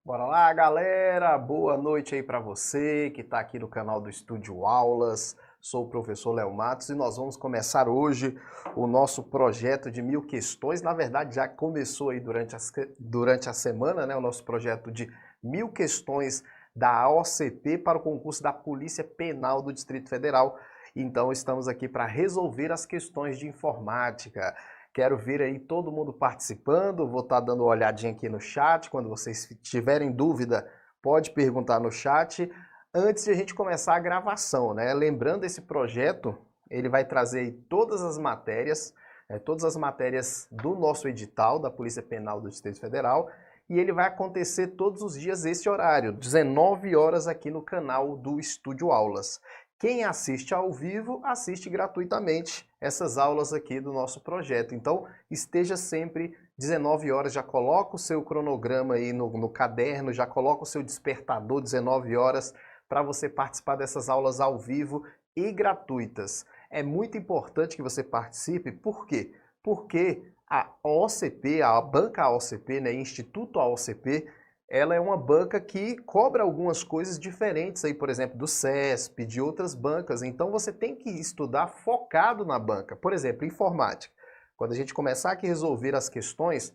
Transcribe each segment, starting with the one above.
Bora lá, galera! Boa noite aí para você que está aqui no canal do Estúdio Aulas. Sou o professor Léo Matos e nós vamos começar hoje o nosso projeto de 1000 questões. Na verdade, já começou aí durante a semana, né? O nosso projeto de 1000 questões da OCP para o concurso da Polícia Penal do Distrito Federal. Então, estamos aqui para resolver as questões de informática. Quero ver aí todo mundo participando, vou estar dando uma olhadinha aqui no chat, quando vocês tiverem dúvida, pode perguntar no chat. Antes de a gente começar a gravação, né? Lembrando, esse projeto, ele vai trazer aí todas as matérias do nosso edital da Polícia Penal do Distrito Federal, e ele vai acontecer todos os dias esse horário, 19 horas aqui no canal do Estúdio Aulas. Quem assiste ao vivo, assiste gratuitamente essas aulas aqui do nosso projeto. Então, esteja sempre 19 horas, já coloca o seu cronograma aí no caderno, já coloca o seu despertador 19 horas para você participar dessas aulas ao vivo e gratuitas. É muito importante que você participe, por quê? Porque a OCP, a banca OCP, né, Instituto OCP, ela é uma banca que cobra algumas coisas diferentes aí, por exemplo, do CESP, de outras bancas. Então você tem que estudar focado na banca. Por exemplo, informática. Quando a gente começar aqui a resolver as questões,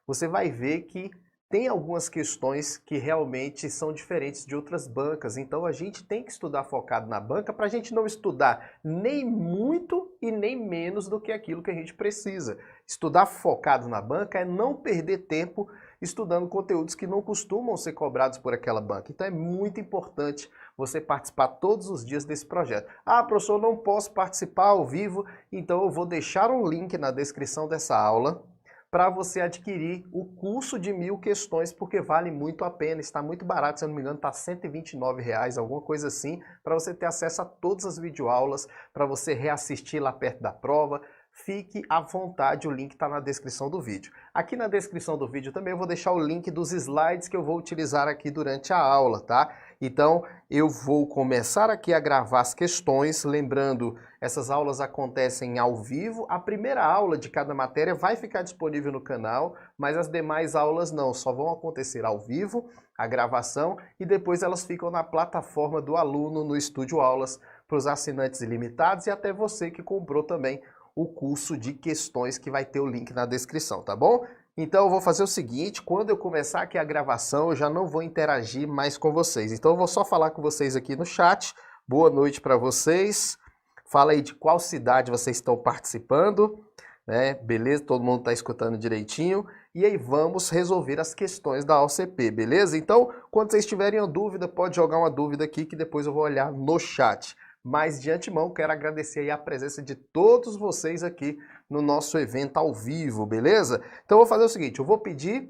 você vai ver que tem algumas questões que realmente são diferentes de outras bancas. Então a gente tem que estudar focado na banca para a gente não estudar nem muito e nem menos do que aquilo que a gente precisa. Estudar focado na banca é não perder tempo estudando conteúdos que não costumam ser cobrados por aquela banca. Então é muito importante você participar todos os dias desse projeto. Ah, professor, não posso participar ao vivo, então eu vou deixar um link na descrição dessa aula para você adquirir o curso de 1000 questões, porque vale muito a pena, está muito barato, se eu não me engano está R$ 129, alguma coisa assim, para você ter acesso a todas as videoaulas, para você reassistir lá perto da prova. Fique à vontade, o link está na descrição do vídeo. Aqui na descrição do vídeo também eu vou deixar o link dos slides que eu vou utilizar aqui durante a aula, tá? Então eu vou começar aqui a gravar as questões, lembrando, essas aulas acontecem ao vivo. A primeira aula de cada matéria vai ficar disponível no canal, mas as demais aulas não, só vão acontecer ao vivo, a gravação, e depois elas ficam na plataforma do aluno no Estúdio Aulas para os assinantes ilimitados e até você que comprou também o curso de questões, que vai ter o link na descrição, tá bom? Então eu vou fazer o seguinte, quando eu começar aqui a gravação, eu já não vou interagir mais com vocês. Então eu vou só falar com vocês aqui no chat. Boa noite para vocês. Fala aí de qual cidade vocês estão participando, né? Beleza? Todo mundo está escutando direitinho. E aí vamos resolver as questões da OCP, beleza? Então, quando vocês tiverem uma dúvida, pode jogar uma dúvida aqui que depois eu vou olhar no chat. Mas de antemão, quero agradecer aí a presença de todos vocês aqui no nosso evento ao vivo, beleza? Então eu vou fazer o seguinte, eu vou pedir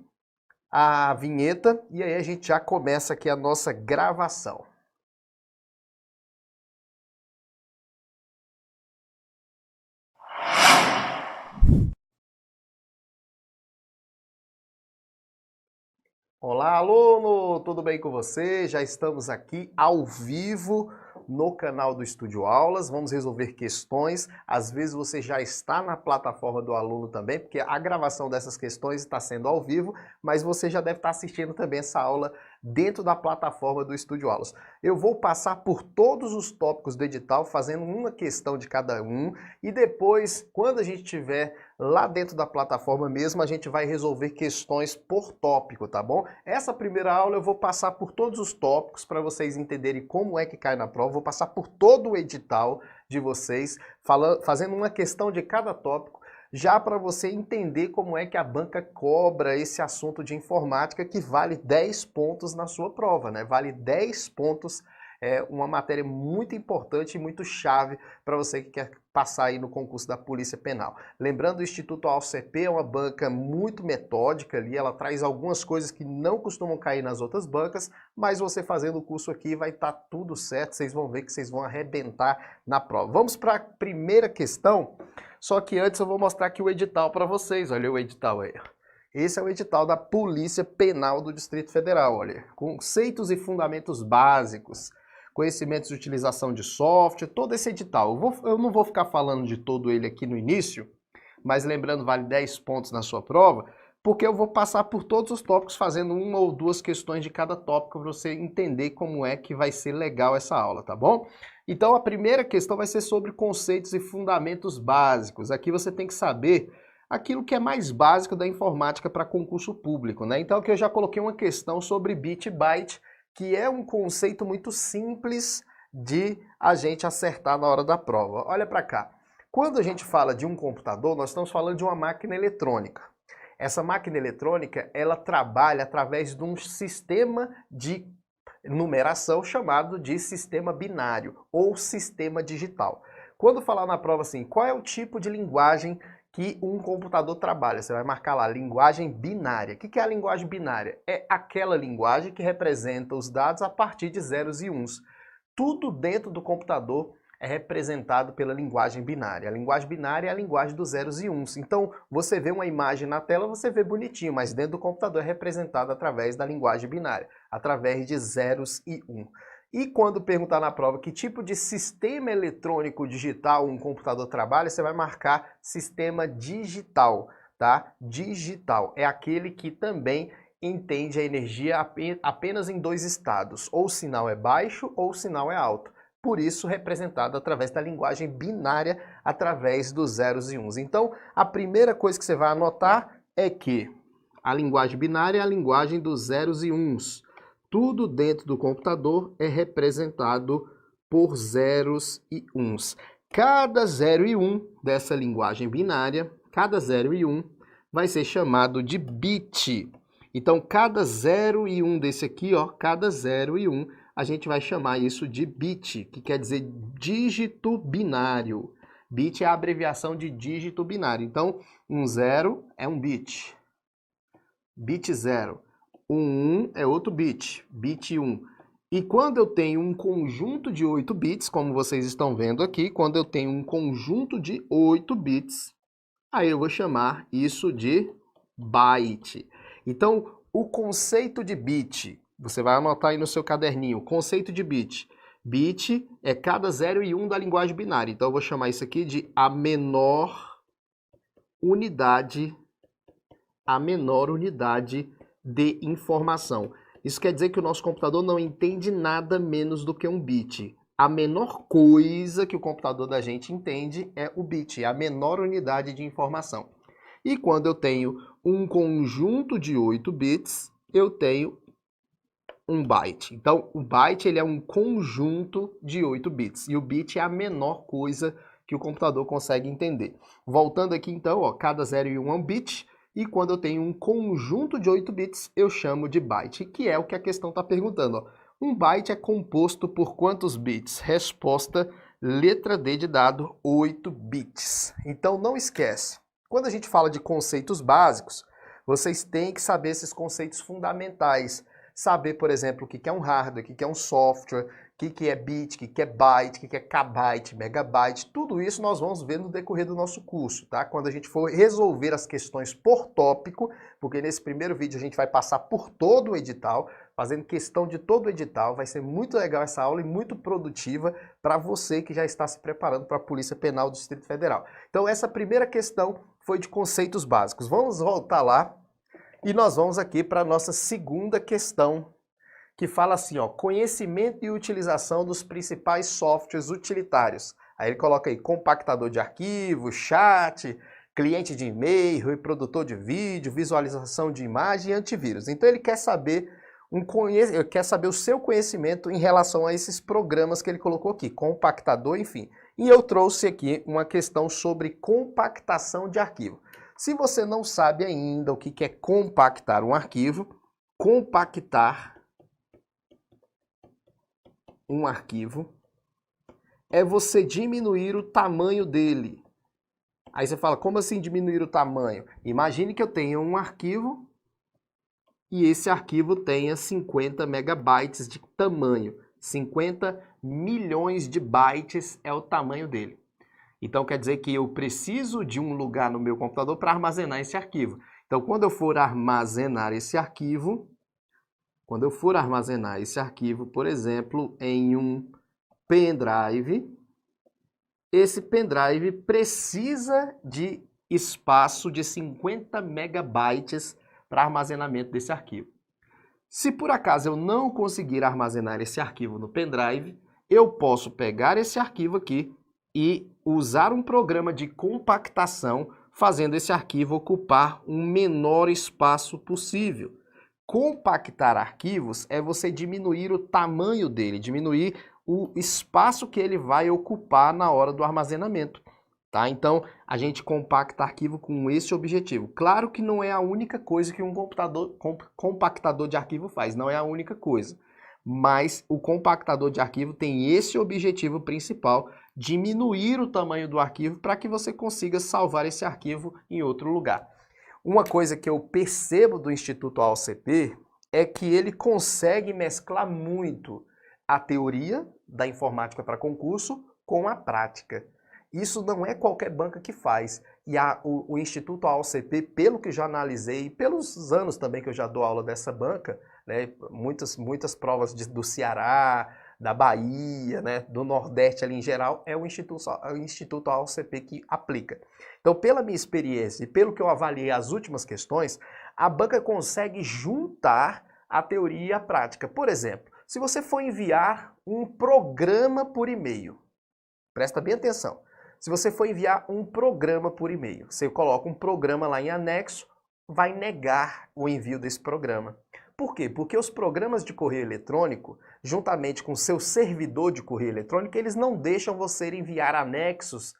a vinheta e aí a gente já começa aqui a nossa gravação. Olá, aluno! Tudo bem com você? Já estamos aqui ao vivo no canal do Estúdio Aulas. Vamos resolver questões. Às vezes você já está na plataforma do aluno também, porque a gravação dessas questões está sendo ao vivo, mas você já deve estar assistindo também essa aula dentro da plataforma do Estúdio Aulas. Eu vou passar por todos os tópicos do edital, fazendo uma questão de cada um, e depois, quando a gente tiver lá dentro da plataforma mesmo, a gente vai resolver questões por tópico, tá bom? Essa primeira aula eu vou passar por todos os tópicos para vocês entenderem como é que cai na prova, vou passar por todo o edital de vocês, fazendo uma questão de cada tópico, já para você entender como é que a banca cobra esse assunto de informática que vale 10 pontos na sua prova, né? Vale 10 pontos, é uma matéria muito importante e muito chave para você que quer passar aí no concurso da Polícia Penal. Lembrando, o Instituto OCP é uma banca muito metódica ali, ela traz algumas coisas que não costumam cair nas outras bancas, mas você fazendo o curso aqui vai estar tudo certo, vocês vão ver que vocês vão arrebentar na prova. Vamos para a primeira questão, só que antes eu vou mostrar aqui o edital para vocês, olha o edital aí. Esse é o edital da Polícia Penal do Distrito Federal, olha, conceitos e fundamentos básicos, conhecimentos de utilização de software, todo esse edital. Eu não vou ficar falando de todo ele aqui no início, mas lembrando, vale 10 pontos na sua prova, porque eu vou passar por todos os tópicos fazendo uma ou duas questões de cada tópico para você entender como é que vai ser legal essa aula, tá bom? Então a primeira questão vai ser sobre conceitos e fundamentos básicos. Aqui você tem que saber aquilo que é mais básico da informática para concurso público, né? Então aqui eu já coloquei uma questão sobre bit e byte, que é um conceito muito simples de a gente acertar na hora da prova. Olha para cá. Quando a gente fala de um computador, nós estamos falando de uma máquina eletrônica. Essa máquina eletrônica, ela trabalha através de um sistema de numeração chamado de sistema binário ou sistema digital. Quando falar na prova assim, qual é o tipo de linguagem que um computador trabalha? Você vai marcar lá, linguagem binária. O que é a linguagem binária? É aquela linguagem que representa os dados a partir de zeros e uns. Tudo dentro do computador é representado pela linguagem binária. A linguagem binária é a linguagem dos zeros e uns. Então, você vê uma imagem na tela, você vê bonitinho, mas dentro do computador é representado através da linguagem binária, através de zeros e um. E quando perguntar na prova que tipo de sistema eletrônico digital um computador trabalha, você vai marcar sistema digital, tá? Digital é aquele que também entende a energia apenas em dois estados, ou o sinal é baixo ou o sinal é alto. Por isso, representado através da linguagem binária, através dos zeros e uns. Então, a primeira coisa que você vai anotar é que a linguagem binária é a linguagem dos zeros e uns. Tudo dentro do computador é representado por zeros e uns. Cada 0 e 1 dessa linguagem binária, cada 0 e 1 vai ser chamado de bit. Então, cada 0 e 1 desse aqui, ó, cada 0 e 1, a gente vai chamar isso de bit, que quer dizer dígito binário. Bit é a abreviação de dígito binário. Então, um 0 é um bit. Bit 0. Um 1 é outro bit. Bit 1. E quando eu tenho um conjunto de 8 bits, como vocês estão vendo aqui, quando eu tenho um conjunto de 8 bits, aí eu vou chamar isso de byte. Então, o conceito de bit, você vai anotar aí no seu caderninho, conceito de bit. Bit é cada 0 e 1 da linguagem binária. Então, eu vou chamar isso aqui de a menor unidade de informação. Isso quer dizer que o nosso computador não entende nada menos do que um bit. A menor coisa que o computador da gente entende é o bit, é a menor unidade de informação. E quando eu tenho um conjunto de 8 bits, eu tenho um byte. Então, o byte ele é um conjunto de 8 bits. E o bit é a menor coisa que o computador consegue entender. Voltando aqui, então, ó, cada 0 e 1 é um bit. E quando eu tenho um conjunto de 8 bits, eu chamo de byte, que é o que a questão está perguntando. Ó. Um byte é composto por quantos bits? Resposta, letra D de dado, 8 bits. Então, não esquece. Quando a gente fala de conceitos básicos, vocês têm que saber esses conceitos fundamentais. Saber, por exemplo, o que é um hardware, o que é um software, o que é bit, o que é byte, o que é kbyte, megabyte. Tudo isso nós vamos ver no decorrer do nosso curso, tá? Quando a gente for resolver as questões por tópico, porque nesse primeiro vídeo a gente vai passar por todo o edital, fazendo questão de todo o edital. Vai ser muito legal essa aula e muito produtiva para você que já está se preparando para a Polícia Penal do Distrito Federal. Então essa primeira questão foi de conceitos básicos. Vamos voltar lá e nós vamos aqui para a nossa segunda questão, que fala assim, ó, conhecimento e utilização dos principais softwares utilitários. Aí ele coloca aí compactador de arquivo, chat, cliente de e-mail, reprodutor de vídeo, visualização de imagem e antivírus. Então ele quer saber o seu conhecimento em relação a esses programas que ele colocou aqui, compactador, enfim. E eu trouxe aqui uma questão sobre compactação de arquivo. Se você não sabe ainda o que é compactar um arquivo, compactar um arquivo é você diminuir o tamanho dele. Aí você fala, como assim diminuir o tamanho? Imagine que eu tenha um arquivo e esse arquivo tenha 50 megabytes de tamanho. 50 milhões de bytes é o tamanho dele. Então quer dizer que eu preciso de um lugar no meu computador para armazenar esse arquivo. Então quando eu for armazenar esse arquivo, por exemplo, em um pendrive, esse pendrive precisa de espaço de 50 megabytes para armazenamento desse arquivo. Se por acaso eu não conseguir armazenar esse arquivo no pendrive, eu posso pegar esse arquivo aqui e usar um programa de compactação, fazendo esse arquivo ocupar um menor espaço possível. Compactar arquivos é você diminuir o tamanho dele, diminuir o espaço que ele vai ocupar na hora do armazenamento. Tá? Então, a gente compacta arquivo com esse objetivo. Claro que não é a única coisa que um compactador de arquivo faz, não é a única coisa. Mas o compactador de arquivo tem esse objetivo principal, diminuir o tamanho do arquivo para que você consiga salvar esse arquivo em outro lugar. Uma coisa que eu percebo do Instituto AOCP é que ele consegue mesclar muito a teoria da informática para concurso com a prática. Isso não é qualquer banca que faz. E o Instituto AOCP, pelo que já analisei, pelos anos também que eu já dou aula dessa banca, né, muitas provas do Ceará, da Bahia, né, do Nordeste ali em geral, é o Instituto AOCP que aplica. Então, pela minha experiência e pelo que eu avaliei as últimas questões, a banca consegue juntar a teoria e a prática. Por exemplo, se você for enviar um programa por e-mail, presta bem atenção. Se você for enviar um programa por e-mail, você coloca um programa lá em anexo, vai negar o envio desse programa. Por quê? Porque os programas de correio eletrônico, juntamente com o seu servidor de correio eletrônico, eles não deixam você enviar anexos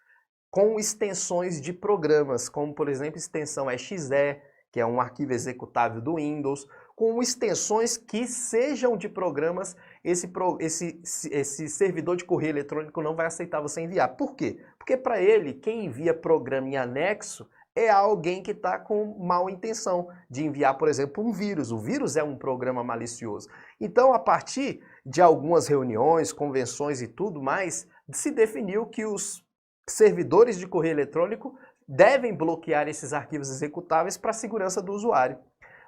com extensões de programas, como por exemplo extensão exe, que é um arquivo executável do Windows, com extensões que sejam de programas, esse servidor de correio eletrônico não vai aceitar você enviar. Por quê? Porque para ele, quem envia programa em anexo é alguém que está com mal intenção de enviar, por exemplo, um vírus. O vírus é um programa malicioso. Então, a partir de algumas reuniões, convenções e tudo mais, se definiu que os servidores de correio eletrônico devem bloquear esses arquivos executáveis para a segurança do usuário.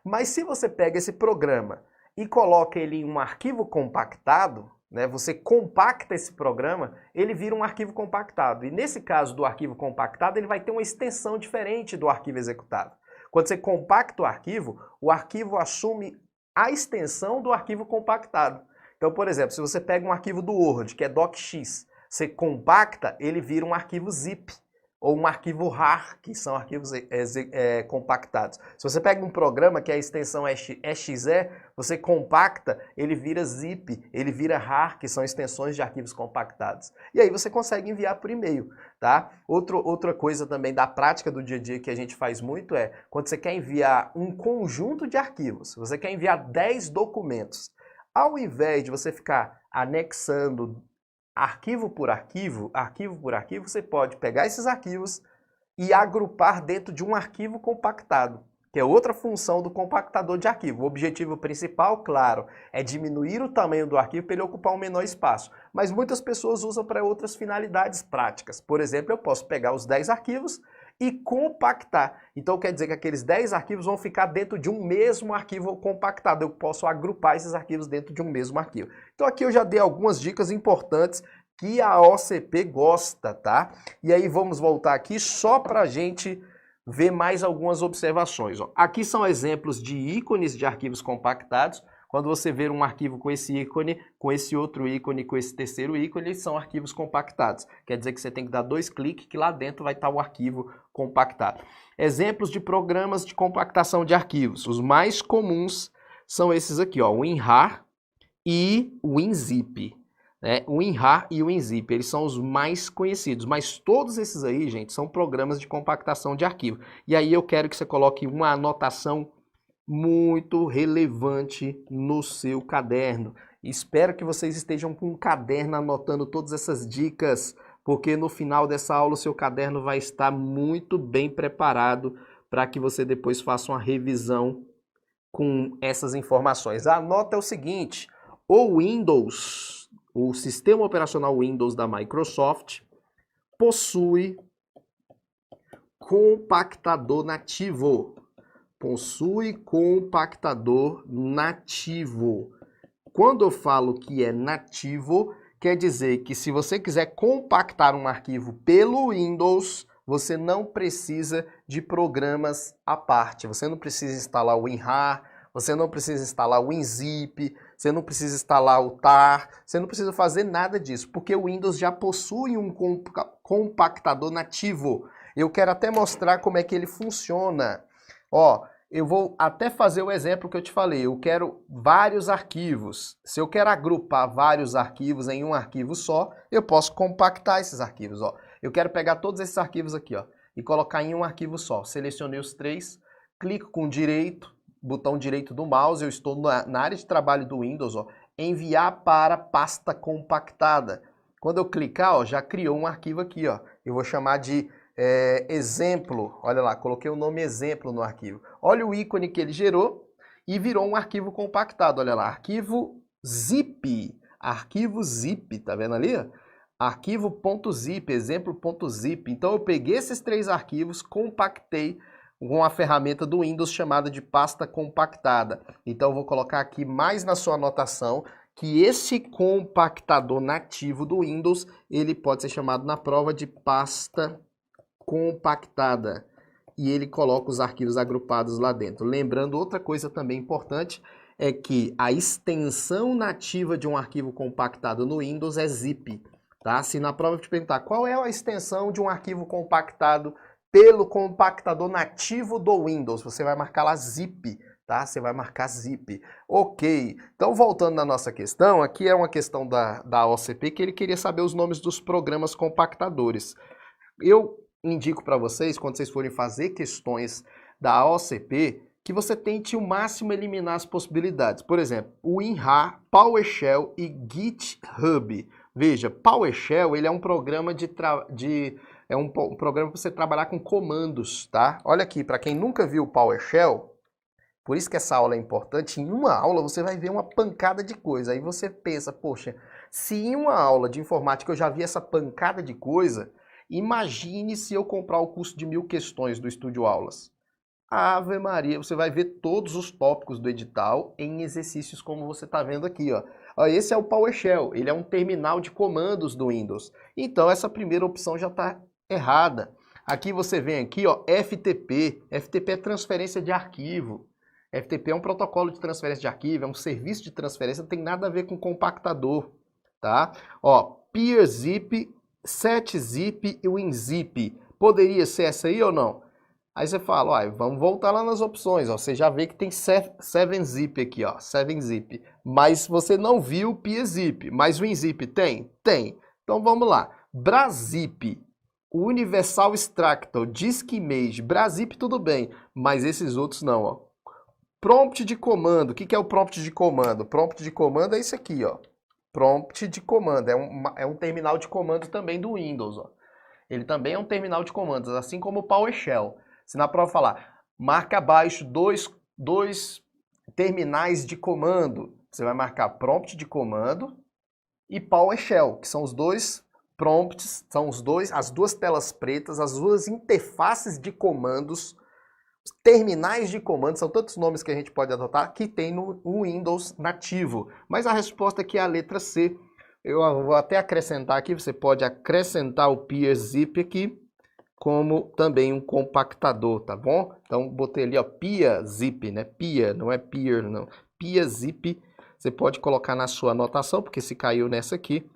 Mas se você pega esse programa e coloca ele em um arquivo compactado, né, você compacta esse programa, ele vira um arquivo compactado. E nesse caso do arquivo compactado, ele vai ter uma extensão diferente do arquivo executável. Quando você compacta o arquivo assume a extensão do arquivo compactado. Então, por exemplo, se você pega um arquivo do Word, que é docx, você compacta, ele vira um arquivo zip. Ou um arquivo RAR, que são arquivos compactados. Se você pega um programa que é a extensão exe, você compacta, ele vira zip, ele vira RAR, que são extensões de arquivos compactados. E aí você consegue enviar por e-mail, tá? Outra coisa também da prática do dia a dia que a gente faz muito é, quando você quer enviar um conjunto de arquivos, você quer enviar 10 documentos, ao invés de você ficar anexando arquivo por arquivo, você pode pegar esses arquivos e agrupar dentro de um arquivo compactado, que é outra função do compactador de arquivo. O objetivo principal, claro, é diminuir o tamanho do arquivo para ele ocupar um menor espaço, mas muitas pessoas usam para outras finalidades práticas. Por exemplo, eu posso pegar os 10 arquivos e compactar. Então quer dizer que aqueles 10 arquivos vão ficar dentro de um mesmo arquivo compactado. Eu posso agrupar esses arquivos dentro de um mesmo arquivo. Então aqui eu já dei algumas dicas importantes que a AOCP gosta, tá? E aí vamos voltar aqui só para a gente ver mais algumas observações. Ó. Aqui são exemplos de ícones de arquivos compactados. Quando você ver um arquivo com esse ícone, com esse outro ícone, com esse terceiro ícone, são arquivos compactados. Quer dizer que você tem que dar 2 cliques que lá dentro vai estar o arquivo compactado. Exemplos de programas de compactação de arquivos. Os mais comuns são esses aqui, ó, o WinRAR e o WinZip. Né? O WinRAR e o WinZip, eles são os mais conhecidos, mas todos esses aí, gente, são programas de compactação de arquivo. E aí eu quero que você coloque uma anotação muito relevante no seu caderno. Espero que vocês estejam com um caderno anotando todas essas dicas, porque no final dessa aula o seu caderno vai estar muito bem preparado para que você depois faça uma revisão com essas informações. A nota é o seguinte, o Windows, o sistema operacional Windows da Microsoft, possui compactador nativo. Possui compactador nativo. Quando eu falo que é nativo, quer dizer que se você quiser compactar um arquivo pelo Windows, você não precisa de programas à parte. Você não precisa instalar o WinRAR, você não precisa instalar o WinZip, você não precisa instalar o TAR, você não precisa fazer nada disso, porque o Windows já possui um compactador nativo. Eu quero até mostrar como é que ele funciona. Ó, eu vou até fazer o exemplo que eu te falei. Eu quero vários arquivos. Se eu quero agrupar vários arquivos em um arquivo só, eu posso compactar esses arquivos. Ó. Eu quero pegar todos esses arquivos aqui, ó, e colocar em um arquivo só. Selecionei os três, clico com direito, botão direito do mouse, eu estou na área de trabalho do Windows, ó, enviar para pasta compactada. Quando eu clicar, ó, já criou um arquivo aqui, ó. Eu vou chamar de exemplo, olha lá, coloquei o nome exemplo no arquivo. Olha o ícone que ele gerou e virou um arquivo compactado, olha lá, arquivo zip, tá vendo ali? Arquivo.zip, exemplo.zip. Então eu peguei esses três arquivos, compactei com a ferramenta do Windows chamada de pasta compactada. Então eu vou colocar aqui mais na sua anotação que esse compactador nativo do Windows, ele pode ser chamado na prova de pasta compactada, e ele coloca os arquivos agrupados lá dentro. Lembrando, outra coisa também importante é que a extensão nativa de um arquivo compactado no Windows é zip, tá? Se na prova te perguntar qual é a extensão de um arquivo compactado pelo compactador nativo do Windows, você vai marcar lá zip, tá? Você vai marcar zip. Ok, então voltando na nossa questão, aqui é uma questão da OCP que ele queria saber os nomes dos programas compactadores. Eu indico para vocês, quando vocês forem fazer questões da OCP, que você tente o máximo eliminar as possibilidades. Por exemplo, o WinRAR, PowerShell e GitHub. Veja, PowerShell ele é um programa um programa para você trabalhar com comandos, tá? Olha aqui, para quem nunca viu o PowerShell, por isso que essa aula é importante, em uma aula você vai ver uma pancada de coisa. Aí você pensa, poxa, se em uma aula de informática eu já vi essa pancada de coisa, imagine se eu comprar o curso de 1000 questões do Estúdio Aulas. Ave Maria, você vai ver todos os tópicos do edital em exercícios como você está vendo aqui, ó. Esse é o PowerShell, ele é um terminal de comandos do Windows. Então essa primeira opção já está errada. Aqui você vem aqui, ó, FTP. FTP é transferência de arquivo. FTP é um protocolo de transferência de arquivo, é um serviço de transferência, não tem nada a ver com compactador, tá? Ó, PeerZip, SetZip e WinZip. Poderia ser essa aí ou não? Aí você fala, ó, vamos voltar lá nas opções, ó. Você já vê que tem 7-Zip aqui, ó, 7-Zip. Mas você não viu o PeerZip. Mas o WinZip tem? Tem. Então vamos lá. Brazip, Universal Extractor, DiskImage, Brazip tudo bem, mas esses outros não, ó. Prompt de comando. O que é o prompt de comando? Prompt de comando é isso aqui, ó. Prompt de comando, é um terminal de comando também do Windows, ó. Ele também é um terminal de comandos, assim como o PowerShell. Se na prova falar, marca abaixo dois terminais de comando, você vai marcar prompt de comando e PowerShell, que são os dois prompts, são as duas telas pretas, as duas interfaces de comandos, terminais de comando, são tantos nomes que a gente pode adotar, que tem no Windows nativo. Mas a resposta aqui é a letra C. Eu vou até acrescentar aqui, você pode acrescentar o PeerZip aqui, como também um compactador, tá bom? Então, botei ali, ó, PeerZip, né? Peer, não é Peer, não. PeerZip, você pode colocar na sua anotação, porque se caiu nessa aqui,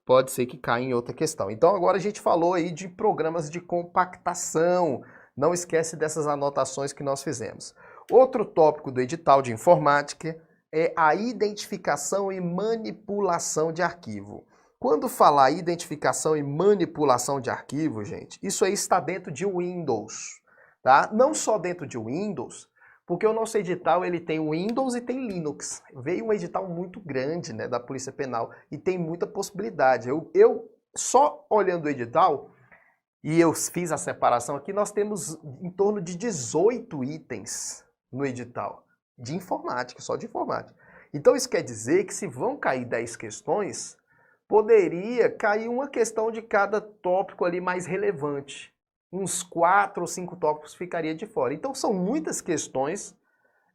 pode ser que caia em outra questão. Então, agora a gente falou aí de programas de compactação. Não esquece dessas anotações que nós fizemos. Outro tópico do edital de informática é a identificação e manipulação de arquivo. Quando falar identificação e manipulação de arquivo, gente, isso aí está dentro de Windows, tá? Não só dentro de Windows, porque o nosso edital ele tem Windows e tem Linux. Veio um edital muito grande, né, da Polícia Penal e tem muita possibilidade. Eu só olhando o edital, e eu fiz a separação aqui, nós temos em torno de 18 itens no edital de informática, só de informática. Então isso quer dizer que se vão cair 10 questões, poderia cair uma questão de cada tópico ali mais relevante. Uns 4 ou 5 tópicos ficaria de fora. Então são muitas questões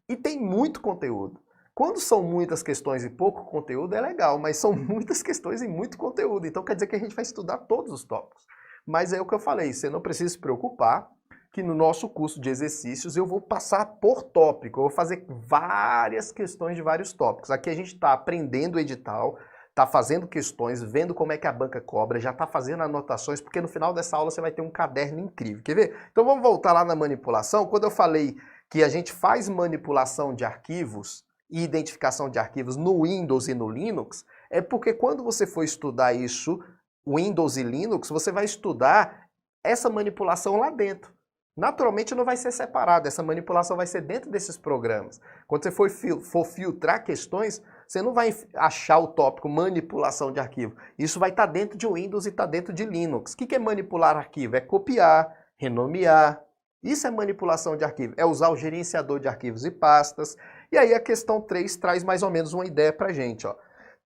e tem muito conteúdo. Quando são muitas questões e pouco conteúdo é legal, mas são muitas questões e muito conteúdo. Então quer dizer que a gente vai estudar todos os tópicos. Mas é o que eu falei, você não precisa se preocupar que no nosso curso de exercícios eu vou passar por tópico, eu vou fazer várias questões de vários tópicos. Aqui a gente está aprendendo o edital, está fazendo questões, vendo como é que a banca cobra, já está fazendo anotações, porque no final dessa aula você vai ter um caderno incrível. Quer ver? Então vamos voltar lá na manipulação. Quando eu falei que a gente faz manipulação de arquivos e identificação de arquivos no Windows e no Linux, é porque quando você for estudar isso, Windows e Linux, você vai estudar essa manipulação lá dentro. Naturalmente não vai ser separado, essa manipulação vai ser dentro desses programas. Quando você for filtrar questões, você não vai achar o tópico manipulação de arquivo. Isso vai estar dentro de Windows e está dentro de Linux. O que é manipular arquivo? É copiar, renomear. Isso é manipulação de arquivo. É usar o gerenciador de arquivos e pastas. E aí a questão 3 traz mais ou menos uma ideia para a gente.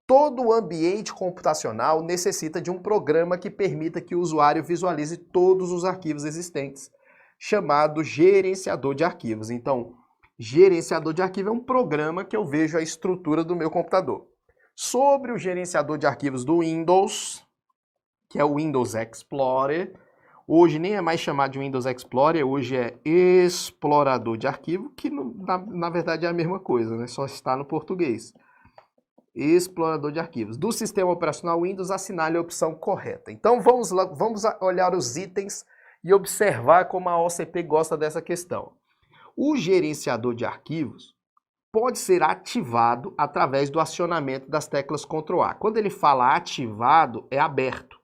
Todo ambiente computacional necessita de um programa que permita que o usuário visualize todos os arquivos existentes, chamado gerenciador de arquivos. Então, gerenciador de arquivo é um programa que eu vejo a estrutura do meu computador. Sobre o gerenciador de arquivos do Windows, que é o Windows Explorer, hoje nem é mais chamado de Windows Explorer, hoje é explorador de arquivo, que na verdade é a mesma coisa, né? Só está no português. Explorador de arquivos. Do sistema operacional Windows, assinale a opção correta. Então vamos lá, vamos olhar os itens e observar como a OCP gosta dessa questão. O gerenciador de arquivos pode ser ativado através do acionamento das teclas Ctrl A. Quando ele fala ativado, é aberto.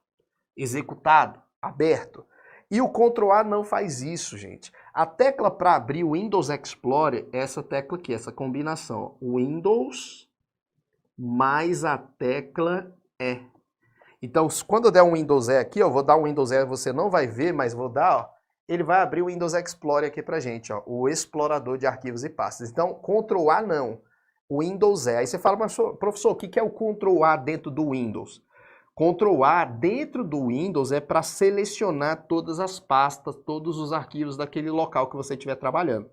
Executado, aberto. E o Ctrl A não faz isso, gente. A tecla para abrir o Windows Explorer é essa tecla aqui, essa combinação. Windows mais a tecla E. Então, quando eu der um Windows E aqui, eu vou dar um Windows E, você não vai ver, mas vou dar, ó, ele vai abrir o Windows Explorer aqui pra gente, ó, o explorador de arquivos e pastas. Então, Ctrl A não, o Windows E. Aí você fala, mas professor, o que é o Ctrl A dentro do Windows? Ctrl A dentro do Windows é para selecionar todas as pastas, todos os arquivos daquele local que você estiver trabalhando.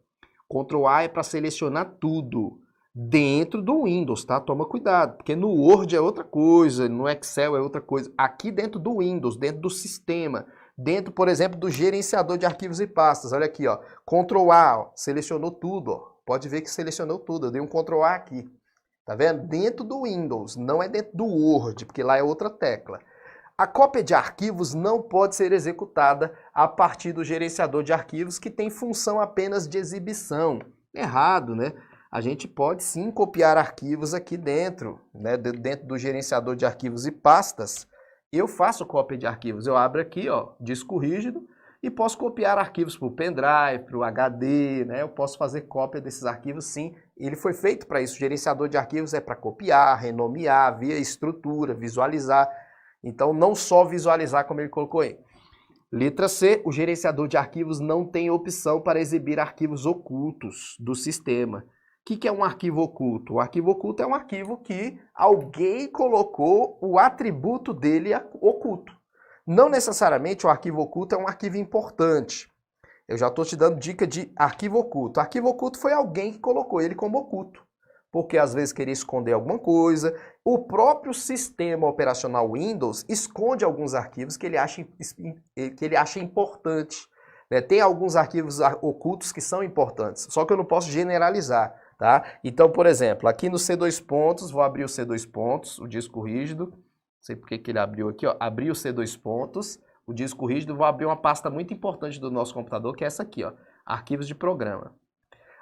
Ctrl A é para selecionar tudo dentro do Windows, tá? Toma cuidado, porque no Word é outra coisa, no Excel é outra coisa. Aqui dentro do Windows, dentro do sistema, dentro, por exemplo, do gerenciador de arquivos e pastas, olha aqui, ó, Ctrl A, ó, selecionou tudo, ó. Pode ver que selecionou tudo, eu dei um Ctrl A aqui. Tá vendo? Dentro do Windows, não é dentro do Word, porque lá é outra tecla. A cópia de arquivos não pode ser executada a partir do gerenciador de arquivos, que tem função apenas de exibição. Errado, né? A gente pode sim copiar arquivos aqui dentro, né? Dentro do gerenciador de arquivos e pastas. Eu faço cópia de arquivos. Eu abro aqui, ó, disco rígido, e posso copiar arquivos para o pendrive, para o HD, né? Eu posso fazer cópia desses arquivos sim. Ele foi feito para isso. O gerenciador de arquivos é para copiar, renomear, ver a estrutura, visualizar. Então, não só visualizar como ele colocou aí. Letra C, o gerenciador de arquivos não tem opção para exibir arquivos ocultos do sistema. O que é um arquivo oculto? O arquivo oculto é um arquivo que alguém colocou o atributo dele oculto. Não necessariamente o arquivo oculto é um arquivo importante. Eu já estou te dando dica de arquivo oculto. Arquivo oculto foi alguém que colocou ele como oculto, porque às vezes queria esconder alguma coisa. O próprio sistema operacional Windows esconde alguns arquivos que ele acha importante. Né? Tem alguns arquivos ocultos que são importantes, só que eu não posso generalizar. Tá? Então, por exemplo, aqui no C2 pontos, vou abrir o C2 pontos, o disco rígido. Não sei porque que ele abriu aqui, ó. Abri o C2 pontos, o disco rígido, vou abrir uma pasta muito importante do nosso computador, que é essa aqui, ó, arquivos de programa.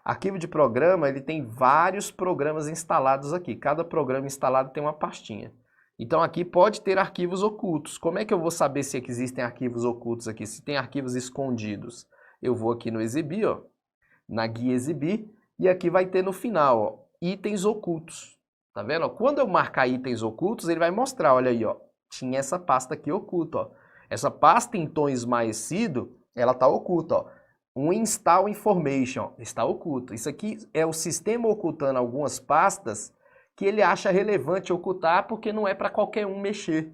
Arquivo de programa, ele tem vários programas instalados aqui. Cada programa instalado tem uma pastinha. Então aqui pode ter arquivos ocultos. Como é que eu vou saber se existem arquivos ocultos aqui? Se tem arquivos escondidos? Eu vou aqui no Exibir, ó, na guia Exibir, e aqui vai ter no final, ó, itens ocultos. Tá vendo? Quando eu marcar itens ocultos, ele vai mostrar, olha aí, ó, tinha essa pasta aqui oculta, ó. Essa pasta em tom esmaecido, ela tá oculta, ó. Um install information está oculto. Isso aqui é o sistema ocultando algumas pastas que ele acha relevante ocultar porque não é para qualquer um mexer.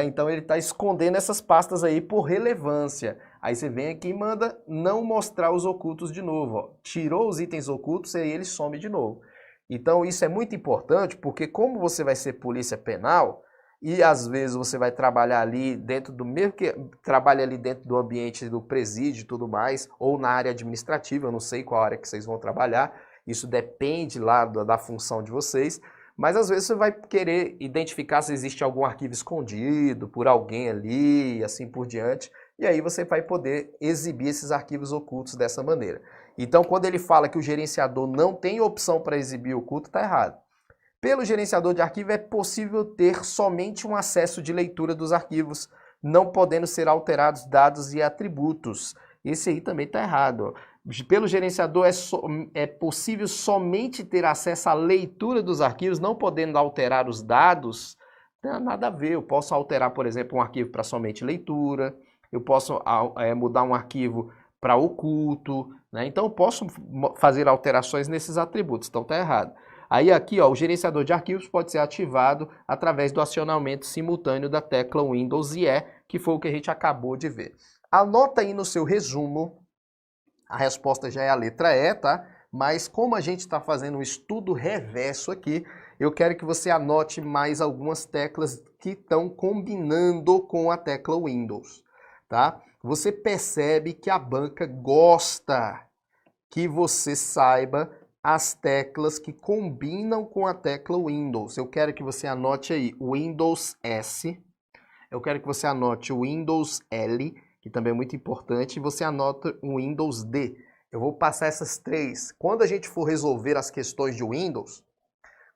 Então ele está escondendo essas pastas aí por relevância. Aí você vem aqui e manda não mostrar os ocultos de novo. Ó. Tirou os itens ocultos e aí ele some de novo. Então isso é muito importante porque como você vai ser polícia penal, e às vezes você vai trabalhar ali dentro do mesmo que trabalha ali dentro do ambiente do presídio e tudo mais, ou na área administrativa, eu não sei qual área que vocês vão trabalhar, isso depende lá da função de vocês, mas às vezes você vai querer identificar se existe algum arquivo escondido por alguém ali e assim por diante, e aí você vai poder exibir esses arquivos ocultos dessa maneira. Então, quando ele fala que o gerenciador não tem opção para exibir oculto, está errado. Pelo gerenciador de arquivo é possível ter somente um acesso de leitura dos arquivos, não podendo ser alterados dados e atributos. Esse aí também está errado. Pelo gerenciador é possível somente ter acesso à leitura dos arquivos, não podendo alterar os dados. Não tem nada a ver. Eu posso alterar, por exemplo, um arquivo para somente leitura, eu posso mudar um arquivo para oculto, né? Então eu posso fazer alterações nesses atributos, então está errado. Aí aqui, ó, o gerenciador de arquivos pode ser ativado através do acionamento simultâneo da tecla Windows e E, que foi o que a gente acabou de ver. Anota aí no seu resumo, a resposta já é a letra E, tá? Mas como a gente está fazendo um estudo reverso aqui, eu quero que você anote mais algumas teclas que estão combinando com a tecla Windows, tá? Você percebe que a banca gosta que você saiba as teclas que combinam com a tecla Windows. Eu quero que você anote aí o Windows S, eu quero que você anote o Windows L, que também é muito importante, e você anota o Windows D. Eu vou passar essas três. Quando a gente for resolver as questões de Windows,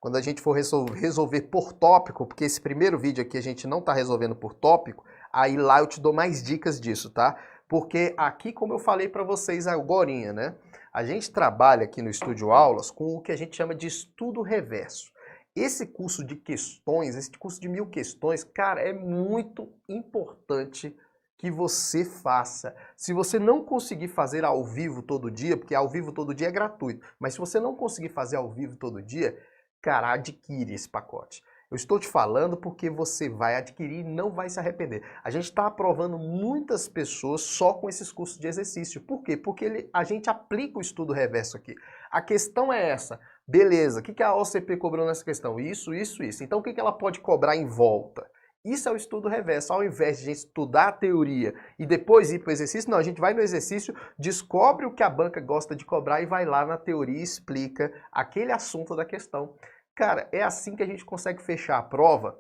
quando a gente for resolver por tópico, porque esse primeiro vídeo aqui a gente não está resolvendo por tópico, aí lá eu te dou mais dicas disso, tá? Porque aqui, como eu falei para vocês agorinha, né? A gente trabalha aqui no Estúdio Aulas com o que a gente chama de estudo reverso. Esse curso de questões, esse curso de 1000 questões, cara, é muito importante que você faça. Se você não conseguir fazer ao vivo todo dia, porque ao vivo todo dia é gratuito, mas se você não conseguir fazer ao vivo todo dia, cara, adquire esse pacote. Eu estou te falando porque você vai adquirir e não vai se arrepender. A gente está aprovando muitas pessoas só com esses cursos de exercício. Por quê? Porque a gente aplica o estudo reverso aqui. A questão é essa. Beleza, o que a OCP cobrou nessa questão? Isso, isso, isso. Então o que ela pode cobrar em volta? Isso é o estudo reverso. Ao invés de a gente estudar a teoria e depois ir para o exercício, não, a gente vai no exercício, descobre o que a banca gosta de cobrar e vai lá na teoria e explica aquele assunto da questão. Cara, é assim que a gente consegue fechar a prova,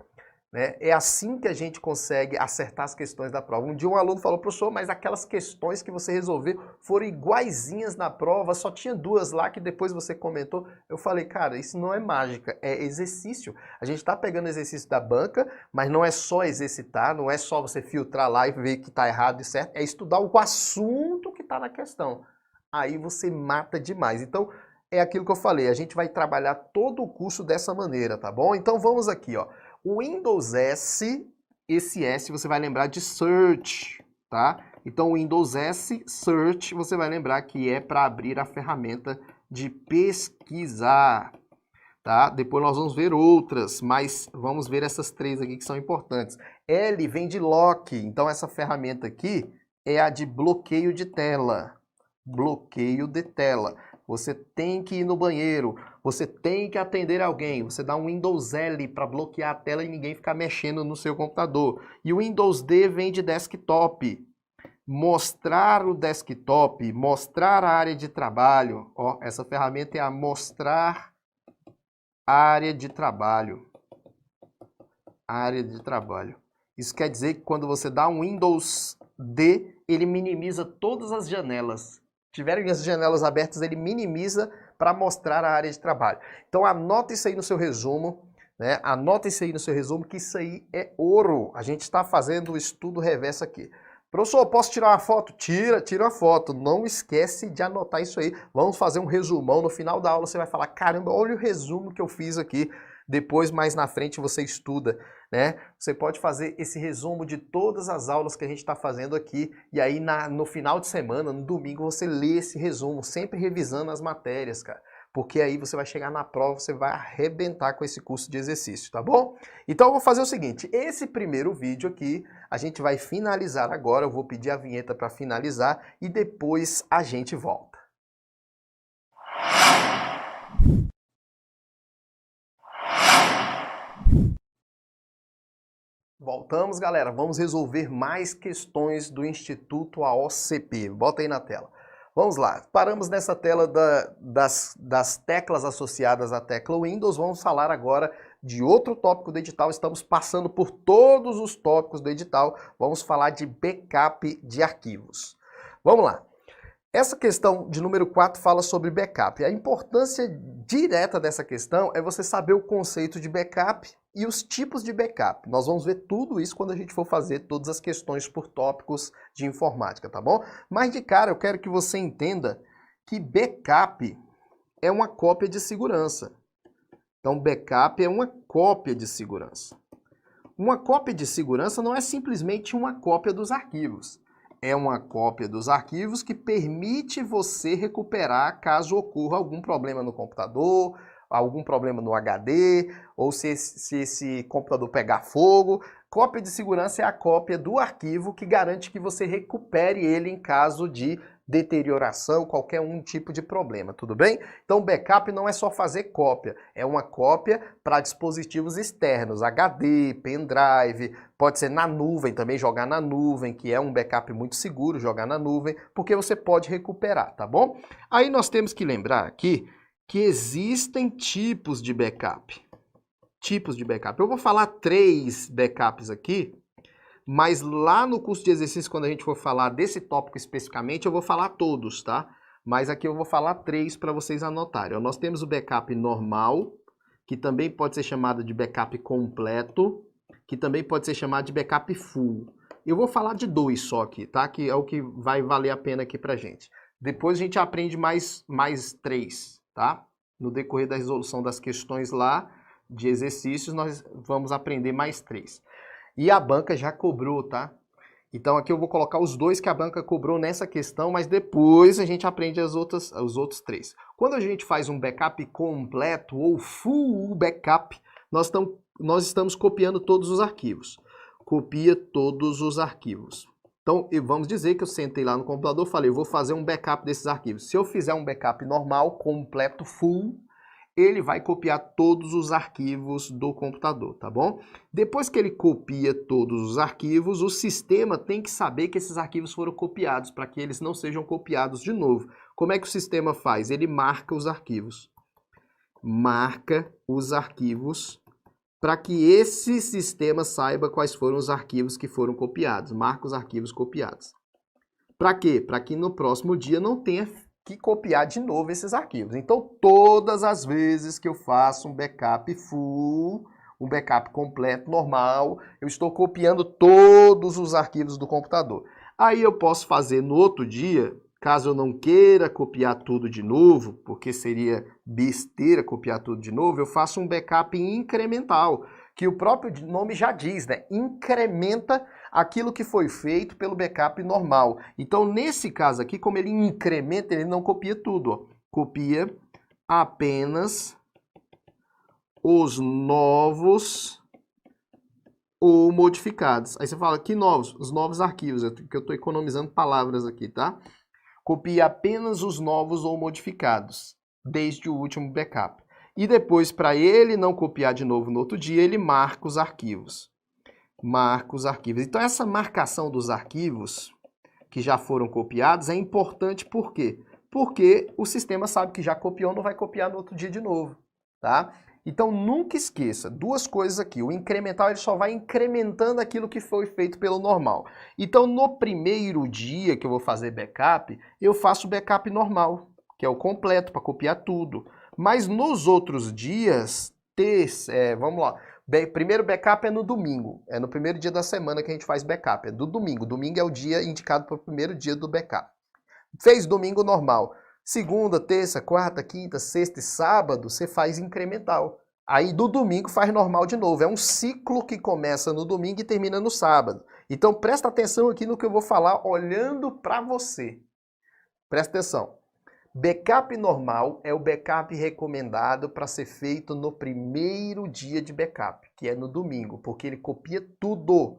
né? É assim que a gente consegue acertar as questões da prova. Um dia um aluno falou, professor, mas aquelas questões que você resolveu foram iguaizinhas na prova, só tinha duas lá que depois você comentou. Eu falei, cara, isso não é mágica, é exercício. A gente está pegando exercício da banca, mas não é só exercitar, não é só você filtrar lá e ver que está errado e certo, é estudar o assunto que está na questão. Aí você mata demais. Então, é aquilo que eu falei, a gente vai trabalhar todo o curso dessa maneira, tá bom? Então vamos aqui, ó. O Windows S, esse S você vai lembrar de Search, tá? Então o Windows S, Search, você vai lembrar que é para abrir a ferramenta de pesquisar, tá? Depois nós vamos ver outras, mas vamos ver essas três aqui que são importantes. L vem de Lock, então essa ferramenta aqui é a de bloqueio de tela. Bloqueio de tela. Você tem que ir no banheiro, você tem que atender alguém, você dá um Windows L para bloquear a tela e ninguém ficar mexendo no seu computador. E o Windows D vem de desktop. Mostrar o desktop, mostrar a área de trabalho. Ó, essa ferramenta é a mostrar área de trabalho. Área de trabalho. Isso quer dizer que quando você dá um Windows D, ele minimiza todas as janelas. Tiverem as janelas abertas, ele minimiza para mostrar a área de trabalho. Então anota isso aí no seu resumo, né? Anota isso aí no seu resumo, que isso aí é ouro. A gente está fazendo o estudo reverso aqui. Professor, posso tirar uma foto? Tira uma foto. Não esquece de anotar isso aí. Vamos fazer um resumão. No final da aula você vai falar, caramba, olha o resumo que eu fiz aqui. Depois, mais na frente, você estuda, né? Você pode fazer esse resumo de todas as aulas que a gente está fazendo aqui e aí no final de semana, no domingo, você lê esse resumo, sempre revisando as matérias, cara. Porque aí você vai chegar na prova, você vai arrebentar com esse curso de exercício, tá bom? Então eu vou fazer o seguinte, esse primeiro vídeo aqui, a gente vai finalizar agora, eu vou pedir a vinheta para finalizar e depois a gente volta. Voltamos, galera. Vamos resolver mais questões do Instituto AOCP. Bota aí na tela. Vamos lá. Paramos nessa tela das teclas associadas à tecla Windows. Vamos falar agora de outro tópico do edital. Estamos passando por todos os tópicos do edital. Vamos falar de backup de arquivos. Vamos lá. Essa questão de número 4 fala sobre backup. A importância direta dessa questão é você saber o conceito de backup e os tipos de backup. Nós vamos ver tudo isso quando a gente for fazer todas as questões por tópicos de informática, tá bom? Mas de cara eu quero que você entenda que backup é uma cópia de segurança. Então backup é uma cópia de segurança. Uma cópia de segurança não é simplesmente uma cópia dos arquivos. É uma cópia dos arquivos que permite você recuperar caso ocorra algum problema no computador, algum problema no HD, ou se esse computador pegar fogo. Cópia de segurança é a cópia do arquivo que garante que você recupere ele em caso de deterioração, qualquer tipo de problema, tudo bem? Então backup não é só fazer cópia, é uma cópia para dispositivos externos, HD, pendrive, pode ser na nuvem também, jogar na nuvem, que é um backup muito seguro, jogar na nuvem, porque você pode recuperar, tá bom? Aí nós temos que lembrar aqui que existem tipos de backup. Tipos de backup. Eu vou falar 3 backups aqui, mas lá no curso de exercício, quando a gente for falar desse tópico especificamente, eu vou falar todos, tá? Mas aqui eu vou falar 3 para vocês anotarem. Nós temos o backup normal, que também pode ser chamado de backup completo, que também pode ser chamado de backup full. Eu vou falar de 2 só aqui, tá? Que é o que vai valer a pena aqui pra gente. Depois a gente aprende mais 3, tá? No decorrer da resolução das questões lá de exercícios, nós vamos aprender mais 3. E a banca já cobrou, tá? Então aqui eu vou colocar os 2 que a banca cobrou nessa questão, mas depois a gente aprende os outros 3. Quando a gente faz um backup completo ou full backup, nós estamos copiando todos os arquivos. Copia todos os arquivos. Então vamos dizer que eu sentei lá no computador e falei, eu vou fazer um backup desses arquivos. Se eu fizer um backup normal, completo, full, ele vai copiar todos os arquivos do computador, tá bom? Depois que ele copia todos os arquivos, o sistema tem que saber que esses arquivos foram copiados, para que eles não sejam copiados de novo. Como é que o sistema faz? Ele marca os arquivos. Marca os arquivos para que esse sistema saiba quais foram os arquivos que foram copiados. Marca os arquivos copiados. Para quê? Para que no próximo dia não tenha que copiar de novo esses arquivos. Então, todas as vezes que eu faço um backup full, um backup completo, normal, eu estou copiando todos os arquivos do computador. Aí eu posso fazer no outro dia, caso eu não queira copiar tudo de novo, porque seria besteira copiar tudo de novo, eu faço um backup incremental, que o próprio nome já diz, né? Incrementa aquilo que foi feito pelo backup normal. Então, nesse caso aqui, como ele incrementa, ele não copia tudo, ó. Copia apenas os novos ou modificados. Aí você fala, que novos? Os novos arquivos, que eu estou economizando palavras aqui, tá? Copia apenas os novos ou modificados, desde o último backup. E depois, para ele não copiar de novo no outro dia, ele marca os arquivos. Marca os arquivos. Então, essa marcação dos arquivos que já foram copiados é importante por quê? Porque o sistema sabe que já copiou, não vai copiar no outro dia de novo, tá? Então, nunca esqueça, 2 coisas aqui. O incremental, ele só vai incrementando aquilo que foi feito pelo normal. Então, no primeiro dia que eu vou fazer backup, eu faço backup normal, que é o completo, para copiar tudo. Mas nos outros dias, vamos lá, primeiro backup é no domingo, é no primeiro dia da semana que a gente faz backup, é do domingo. Domingo é o dia indicado para o primeiro dia do backup. Fez domingo normal. Segunda, terça, quarta, quinta, sexta e sábado, você faz incremental. Aí do domingo faz normal de novo. É um ciclo que começa no domingo e termina no sábado. Então presta atenção aqui no que eu vou falar olhando para você. Presta atenção. Backup normal é o backup recomendado para ser feito no primeiro dia de backup, que é no domingo, porque ele copia tudo.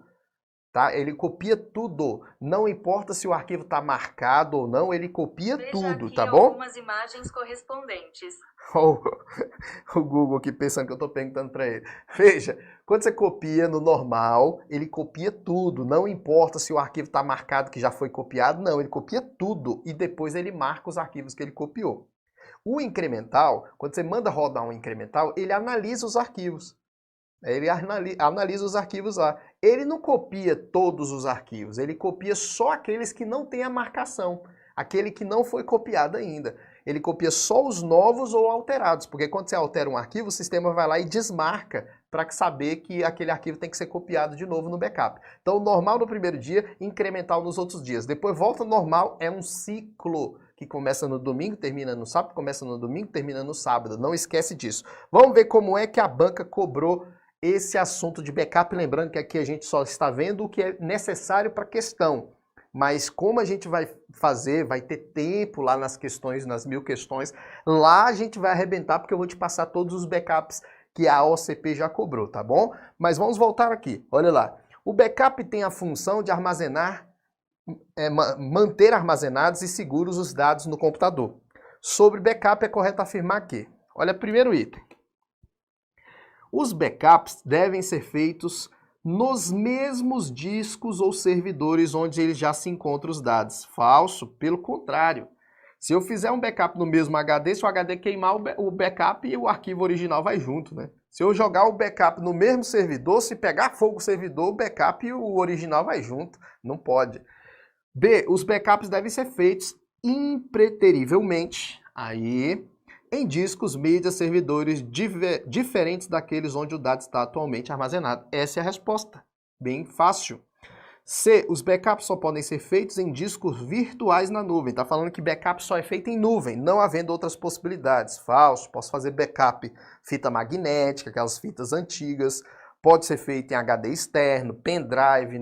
tá? Ele copia tudo. Não importa se o arquivo está marcado ou não, ele copia Veja tudo, aqui tá bom? algumas imagens correspondentes. O Google aqui pensando que eu estou perguntando para ele. Veja, quando você copia no normal, ele copia tudo. Não importa se o arquivo está marcado que já foi copiado, não. Ele copia tudo e depois ele marca os arquivos que ele copiou. O incremental, quando você manda rodar um incremental, ele analisa os arquivos. Ele analisa os arquivos lá. Ele não copia todos os arquivos, ele copia só aqueles que não têm a marcação, aquele que não foi copiado ainda. Ele copia só os novos ou alterados, porque quando você altera um arquivo, o sistema vai lá e desmarca para saber que aquele arquivo tem que ser copiado de novo no backup. Então, normal no primeiro dia, incremental nos outros dias. Depois volta ao normal, é um ciclo que começa no domingo, termina no sábado, começa no domingo, termina no sábado. Não esquece disso. Vamos ver como é que a banca cobrou esse assunto de backup, lembrando que aqui a gente só está vendo o que é necessário para a questão. Mas como a gente vai fazer, vai ter tempo lá nas questões, nas 1000 questões, lá a gente vai arrebentar, porque eu vou te passar todos os backups que a OCP já cobrou, tá bom? Mas vamos voltar aqui, olha lá. O backup tem a função de armazenar, manter armazenados e seguros os dados no computador. Sobre backup é correto afirmar que, olha, primeiro item. Os backups devem ser feitos nos mesmos discos ou servidores onde eles já se encontram os dados. Falso, pelo contrário. Se eu fizer um backup no mesmo HD, se o HD queimar, o backup e o arquivo original vai junto, né? Se eu jogar o backup no mesmo servidor, se pegar fogo o servidor, o backup e o original vai junto. Não pode. B. Os backups devem ser feitos impreterivelmente. Aí, em discos, mídias, servidores diferentes daqueles onde o dado está atualmente armazenado. Essa é a resposta. Bem fácil. C. Os backups só podem ser feitos em discos virtuais na nuvem. Está falando que backup só é feito em nuvem, não havendo outras possibilidades. Falso. Posso fazer backup fita magnética, aquelas fitas antigas. Pode ser feito em HD externo, pendrive.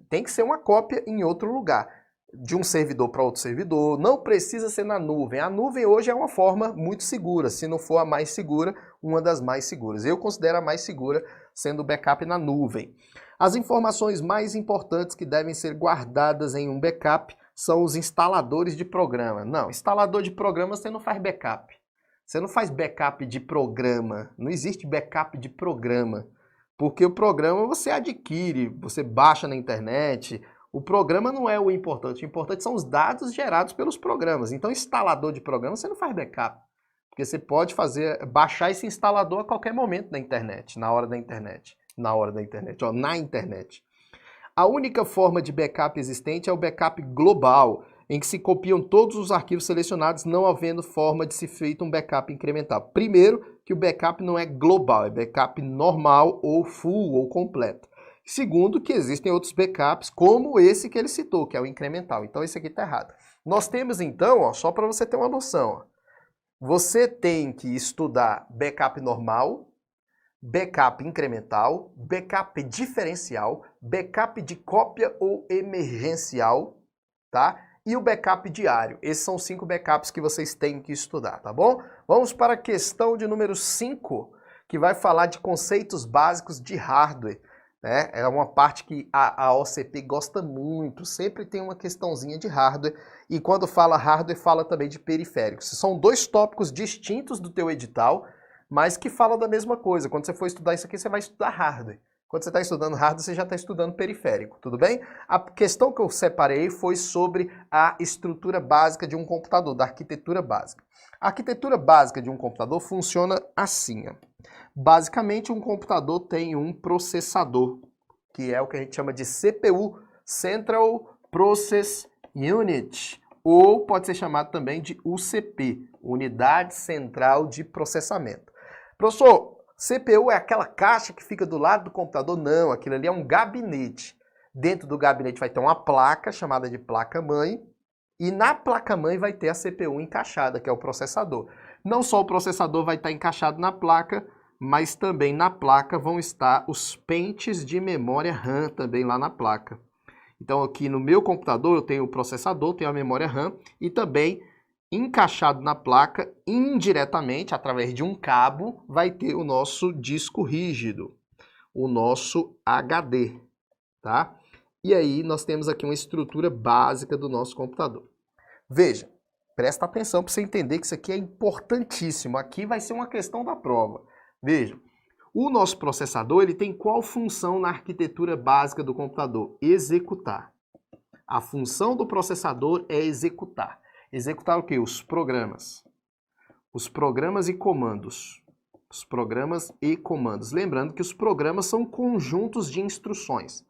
Tem que ser uma cópia em outro lugar. De um servidor para outro servidor, não precisa ser na nuvem. A nuvem hoje é uma forma muito segura, se não for a mais segura, uma das mais seguras. Eu considero a mais segura sendo o backup na nuvem. As informações mais importantes que devem ser guardadas em um backup são os instaladores de programa. Não, instalador de programa você não faz backup. Você não faz backup de programa, não existe backup de programa. Porque o programa você adquire, você baixa na internet. O programa não é o importante são os dados gerados pelos programas. Então, instalador de programa, você não faz backup. Porque você pode baixar esse instalador a qualquer momento na internet, na internet. A única forma de backup existente é o backup global, em que se copiam todos os arquivos selecionados, não havendo forma de se feito um backup incremental. Primeiro, que o backup não é global, é backup normal ou full ou completo. Segundo, que existem outros backups, como esse que ele citou, que é o incremental. Então, esse aqui está errado. Nós temos, então, ó, só para você ter uma noção, ó, você tem que estudar backup normal, backup incremental, backup diferencial, backup de cópia ou emergencial, tá? E o backup diário. Esses são os 5 backups que vocês têm que estudar, tá bom? Vamos para a questão de número 5, que vai falar de conceitos básicos de hardware. É uma parte que a OCP gosta muito, sempre tem uma questãozinha de hardware, e quando fala hardware, fala também de periféricos. São 2 tópicos distintos do teu edital, mas que falam da mesma coisa. Quando você for estudar isso aqui, você vai estudar hardware. Quando você está estudando hardware, você já está estudando periférico, tudo bem? A questão que eu separei foi sobre a estrutura básica de um computador, da arquitetura básica. A arquitetura básica de um computador funciona assim, ó. Basicamente, um computador tem um processador, que é o que a gente chama de CPU, Central Process Unit, ou pode ser chamado também de UCP, Unidade Central de Processamento. Professor, CPU é aquela caixa que fica do lado do computador? Não, aquilo ali é um gabinete. Dentro do gabinete vai ter uma placa chamada de placa-mãe, e na placa-mãe vai ter a CPU encaixada, que é o processador. Não só o processador vai estar encaixado na placa, mas também na placa vão estar os pentes de memória RAM também lá na placa. Então aqui no meu computador eu tenho o processador, tenho a memória RAM e também encaixado na placa, indiretamente, através de um cabo, vai ter o nosso disco rígido, o nosso HD, tá? E aí nós temos aqui uma estrutura básica do nosso computador. Veja, presta atenção para você entender que isso aqui é importantíssimo. Aqui vai ser uma questão da prova. Veja, o nosso processador ele tem qual função na arquitetura básica do computador? Executar. A função do processador é executar. Executar o quê? Os programas. Os programas e comandos. Os programas e comandos. Lembrando que os programas são conjuntos de instruções.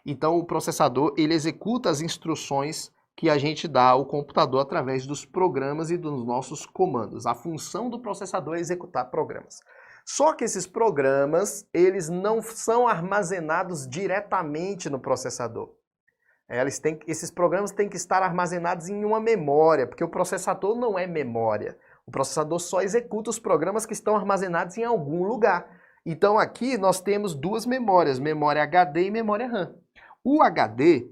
Então o processador ele executa as instruções que a gente dá ao computador através dos programas e dos nossos comandos. A função do processador é executar programas. Só que esses programas, eles não são armazenados diretamente no processador. Esses programas têm que estar armazenados em uma memória, porque o processador não é memória. O processador só executa os programas que estão armazenados em algum lugar. Então aqui nós temos duas memórias, memória HD e memória RAM. O HD,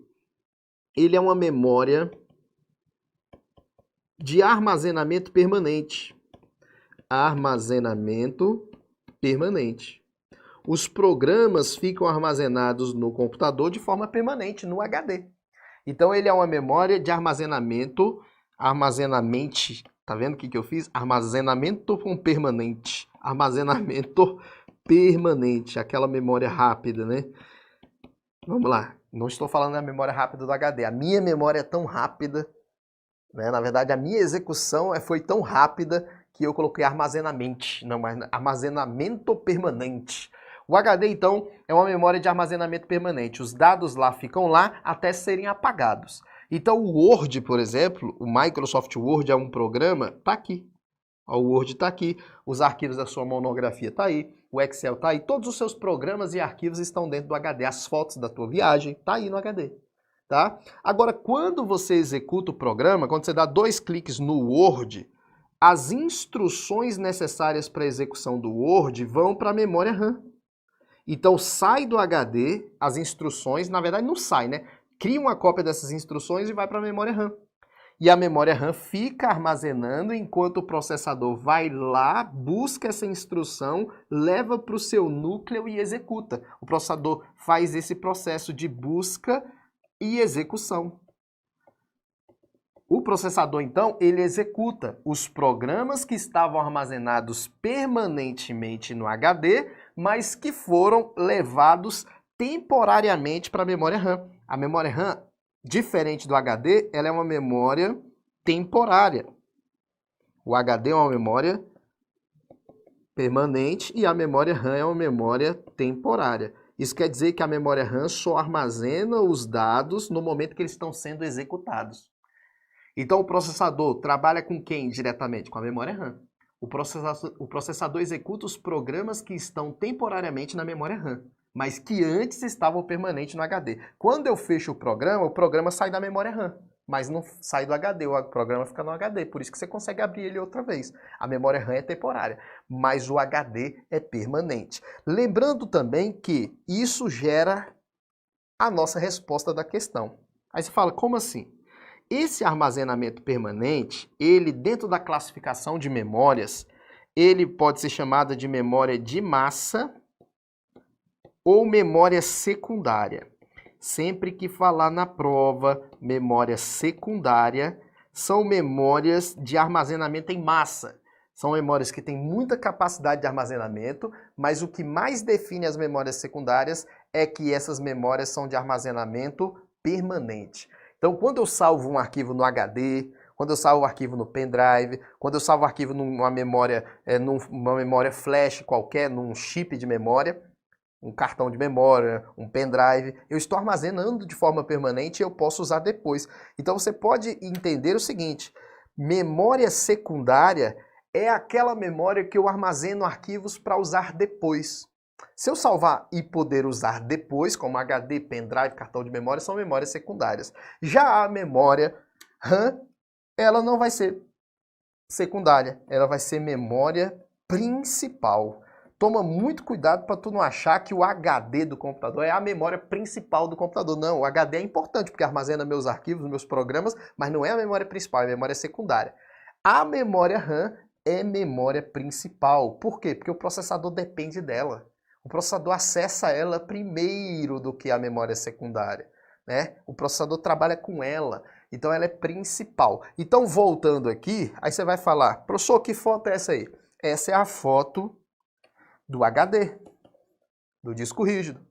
ele é uma memória de armazenamento permanente. Armazenamento permanente. Os programas ficam armazenados no computador de forma permanente, no HD. Então ele é uma memória de armazenamento, tá vendo o que eu fiz? Armazenamento com permanente. Armazenamento permanente, aquela memória rápida, né? Vamos lá, não estou falando da memória rápida do HD, a minha memória é tão rápida, né? Na verdade a minha execução foi tão rápida que eu coloquei armazenamento, não, mas armazenamento permanente. O HD, então, é uma memória de armazenamento permanente. Os dados lá ficam lá até serem apagados. Então, o Word, por exemplo, o Microsoft Word é um programa, tá aqui. O Word tá aqui, os arquivos da sua monografia tá aí, o Excel tá aí, todos os seus programas e arquivos estão dentro do HD. As fotos da tua viagem tá aí no HD. Tá? Agora, quando você executa o programa, quando você dá 2 cliques no Word, as instruções necessárias para a execução do Word vão para a memória RAM. Então sai do HD, as instruções, na verdade não sai, né? Cria uma cópia dessas instruções e vai para a memória RAM. E a memória RAM fica armazenando enquanto o processador vai lá, busca essa instrução, leva para o seu núcleo e executa. O processador faz esse processo de busca e execução. O processador, então, ele executa os programas que estavam armazenados permanentemente no HD, mas que foram levados temporariamente para a memória RAM. A memória RAM, diferente do HD, ela é uma memória temporária. O HD é uma memória permanente e a memória RAM é uma memória temporária. Isso quer dizer que a memória RAM só armazena os dados no momento que eles estão sendo executados. Então o processador trabalha com quem diretamente? Com a memória RAM. O processador executa os programas que estão temporariamente na memória RAM, mas que antes estavam permanentes no HD. Quando eu fecho o programa sai da memória RAM, mas não sai do HD, o programa fica no HD, por isso que você consegue abrir ele outra vez. A memória RAM é temporária, mas o HD é permanente. Lembrando também que isso gera a nossa resposta da questão. Aí você fala, como assim? Esse armazenamento permanente, ele dentro da classificação de memórias, ele pode ser chamado de memória de massa ou memória secundária. Sempre que falar na prova, memória secundária, são memórias de armazenamento em massa. São memórias que têm muita capacidade de armazenamento, mas o que mais define as memórias secundárias é que essas memórias são de armazenamento permanente. Então, quando eu salvo um arquivo no HD, quando eu salvo o arquivo no pendrive, quando eu salvo o arquivo numa memória flash qualquer, num chip de memória, um cartão de memória, um pendrive, eu estou armazenando de forma permanente e eu posso usar depois. Então você pode entender o seguinte, memória secundária é aquela memória que eu armazeno arquivos para usar depois. Se eu salvar e poder usar depois, como HD, pendrive, cartão de memória, são memórias secundárias. Já a memória RAM, ela não vai ser secundária, ela vai ser memória principal. Toma muito cuidado para tu não achar que o HD do computador é a memória principal do computador. Não, o HD é importante porque armazena meus arquivos, meus programas, mas não é a memória principal, é a memória secundária. A memória RAM é memória principal. Por quê? Porque o processador depende dela. O processador acessa ela primeiro do que a memória secundária. né? O processador trabalha com ela, então ela é principal. Então, voltando aqui, aí você vai falar, professor, que foto é essa aí? Essa é a foto do HD, do disco rígido.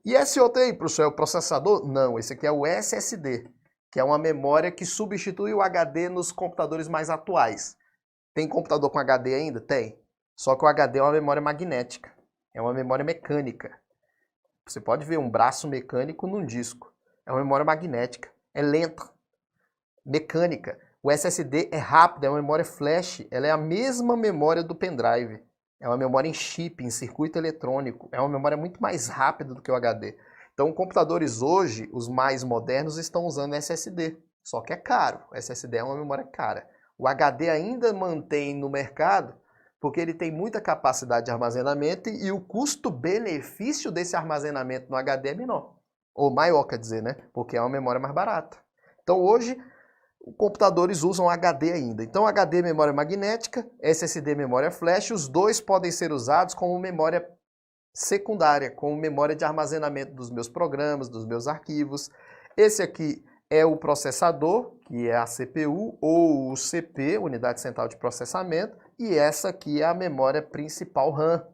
E esse outro aí, professor, é o processador? Não, esse aqui é o SSD, que é uma memória que substitui o HD nos computadores mais atuais. Tem computador com HD ainda? Tem. Só que o HD é uma memória magnética, é uma memória mecânica. Você pode ver um braço mecânico num disco. É uma memória magnética, é lenta, mecânica. O SSD é rápido, é uma memória flash, ela é a mesma memória do pendrive. É uma memória em chip, em circuito eletrônico. É uma memória muito mais rápida do que o HD. Então, computadores hoje, os mais modernos, estão usando SSD. Só que é caro. O SSD é uma memória cara. O HD ainda mantém no mercado porque ele tem muita capacidade de armazenamento e o custo-benefício desse armazenamento no HD é menor. Ou maior, quer dizer, né? Porque é uma memória mais barata. Então, hoje, computadores usam HD ainda. Então, HD é memória magnética, SSD é memória flash, os dois podem ser usados como memória secundária, como memória de armazenamento dos meus programas, dos meus arquivos. Esse aqui é o processador, que é a CPU, ou o CP, Unidade Central de Processamento, e essa aqui é a memória principal RAM,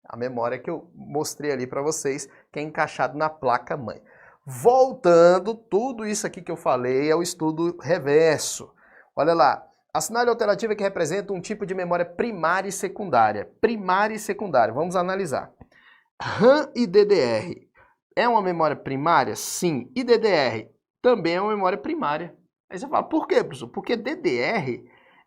a memória que eu mostrei ali para vocês, que é encaixado na placa-mãe. Voltando, tudo isso aqui que eu falei é o estudo reverso. Olha lá, assinale a alternativa que representa um tipo de memória primária e secundária. Primária e secundária, vamos analisar. RAM e DDR. É uma memória primária? Sim. E DDR? Também é uma memória primária. Aí você fala, por quê, professor? Porque DDR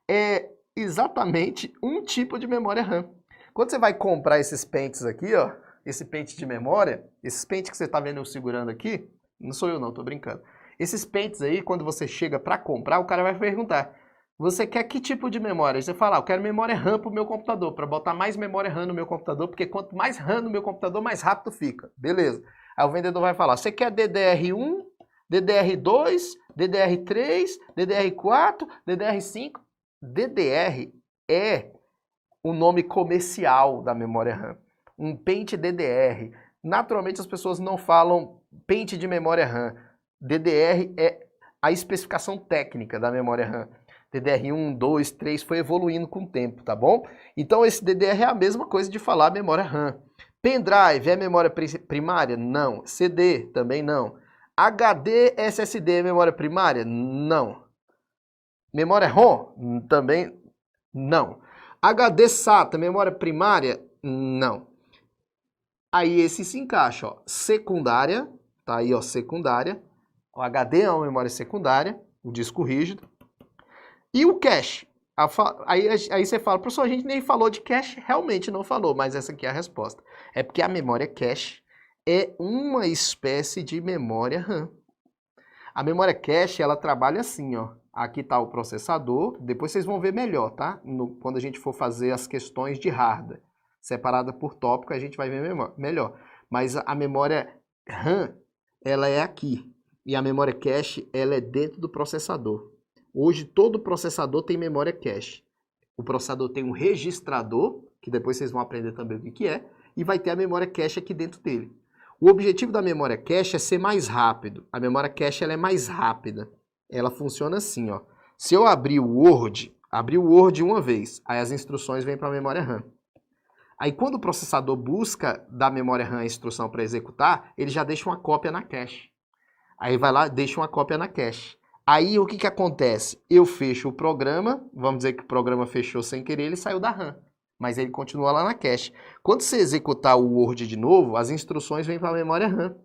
é exatamente um tipo de memória RAM. Quando você vai comprar esses pentes aqui, ó, esse pente de memória, esses pentes que você está vendo eu segurando aqui, não sou eu não, tô brincando. Esses pentes aí, quando você chega para comprar, o cara vai perguntar, você quer que tipo de memória? Aí você fala, eu quero memória RAM pro meu computador, para botar mais memória RAM no meu computador, porque quanto mais RAM no meu computador, mais rápido fica. Beleza. Aí o vendedor vai falar, você quer DDR1, DDR2, DDR3, DDR4, DDR5? DDR é o nome comercial da memória RAM. Um pente DDR. Naturalmente as pessoas não falam pente de memória RAM. DDR é a especificação técnica da memória RAM. DDR1, 2, 3 foi evoluindo com o tempo, tá bom? Então esse DDR é a mesma coisa de falar memória RAM. Pendrive é memória primária? Não. CD também não. HD, SSD é memória primária? Não. Memória ROM? Também não. HD SATA, memória primária? Não. Aí esse se encaixa, ó. Secundária, tá aí, ó, secundária. O HD é uma memória secundária, o disco rígido. E o cache? Aí você fala, professor, a gente nem falou de cache, realmente não falou, mas essa aqui é a resposta. É porque a memória cache é uma espécie de memória RAM. A memória cache, ela trabalha assim, ó. Aqui está o processador, depois vocês vão ver melhor, tá? Quando a gente for fazer as questões de hardware, separada por tópico, a gente vai ver melhor. Mas a memória RAM, ela é aqui. E a memória cache, ela é dentro do processador. Hoje, todo processador tem memória cache. O processador tem um registrador, que depois vocês vão aprender também o que é, e vai ter a memória cache aqui dentro dele. O objetivo da memória cache é ser mais rápido. A memória cache ela é mais rápida. Ela funciona assim, ó. Se eu abrir o Word uma vez, aí as instruções vêm para a memória RAM. Aí quando o processador busca da memória RAM a instrução para executar, ele já deixa uma cópia na cache. Aí vai lá, deixa uma cópia na cache. Aí o que que acontece? Eu fecho o programa, vamos dizer que o programa fechou sem querer, ele saiu da RAM. Mas ele continua lá na cache. Quando você executar o Word de novo, as instruções vêm para a memória RAM.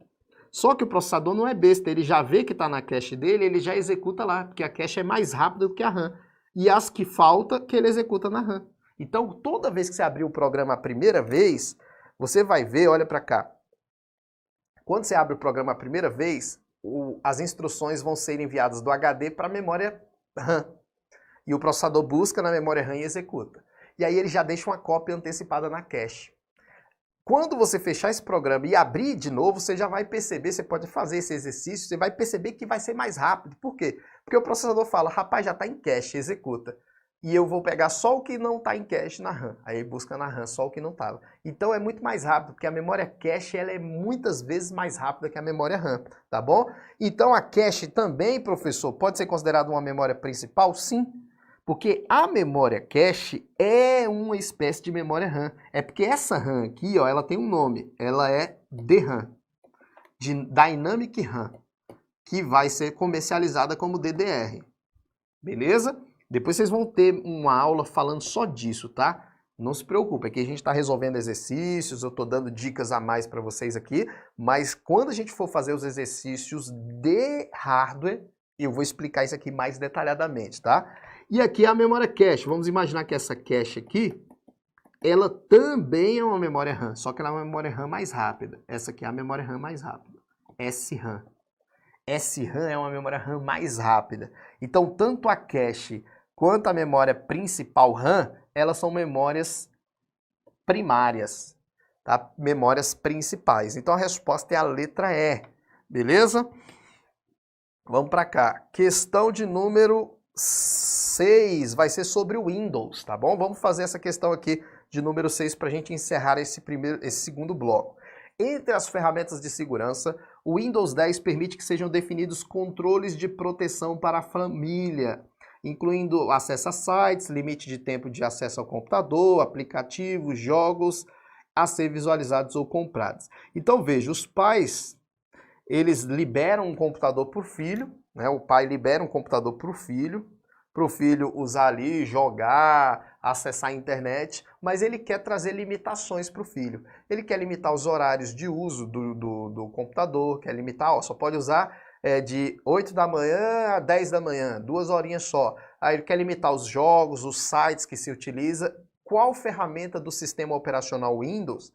Só que o processador não é besta, ele já vê que está na cache dele, ele já executa lá, porque a cache é mais rápida do que a RAM. E as que faltam, que ele executa na RAM. Então, toda vez que você abrir o programa a primeira vez, você vai ver, olha para cá. Quando você abre o programa a primeira vez, as instruções vão ser enviadas do HD para a memória RAM. E o processador busca na memória RAM e executa. E aí ele já deixa uma cópia antecipada na cache. Quando você fechar esse programa e abrir de novo, você já vai perceber, você pode fazer esse exercício, você vai perceber que vai ser mais rápido. Por quê? Porque o processador fala, rapaz, já está em cache, executa. e eu vou pegar só o que não está em cache na RAM. Aí busca na RAM só o que não estava. Então é muito mais rápido, porque a memória cache ela é muitas vezes mais rápida que a memória RAM, tá bom? Então a cache também, professor, pode ser considerada uma memória principal? Sim. Porque a memória cache é uma espécie de memória RAM. É porque essa RAM aqui, ó, ela tem um nome. Ela é DRAM, de Dynamic RAM, que vai ser comercializada como DDR. Beleza? Depois vocês vão ter uma aula falando só disso, tá? Não se preocupe, aqui a gente está resolvendo exercícios, eu estou dando dicas a mais para vocês aqui, mas quando a gente for fazer os exercícios de hardware, eu vou explicar isso aqui mais detalhadamente, tá? E aqui é a memória cache. Vamos imaginar que essa cache aqui, ela também é uma memória RAM, só que ela é uma memória RAM mais rápida. Essa aqui é a memória RAM mais rápida, SRAM. SRAM é uma memória RAM mais rápida. Então, tanto a cache quanto a memória principal RAM, elas são memórias primárias, tá? Memórias principais. Então, a resposta é a letra E, beleza? Vamos para cá. Questão de número 6 vai ser sobre o Windows, tá bom? Vamos fazer essa questão aqui de número 6 para a gente encerrar esse segundo bloco. Entre as ferramentas de segurança, o Windows 10 permite que sejam definidos controles de proteção para a família, incluindo acesso a sites, limite de tempo de acesso ao computador, aplicativos, jogos a ser visualizados ou comprados. Então veja, os pais, eles liberam um computador para o filho, né? O pai libera um computador para o filho usar ali, jogar, acessar a internet, mas ele quer trazer limitações para o filho. Ele quer limitar os horários de uso do computador, quer limitar, ó, só pode usar de 8 da manhã a 10 da manhã, 2 horinhas só. Aí ele quer limitar os jogos, os sites que se utiliza. Qual ferramenta do sistema operacional Windows,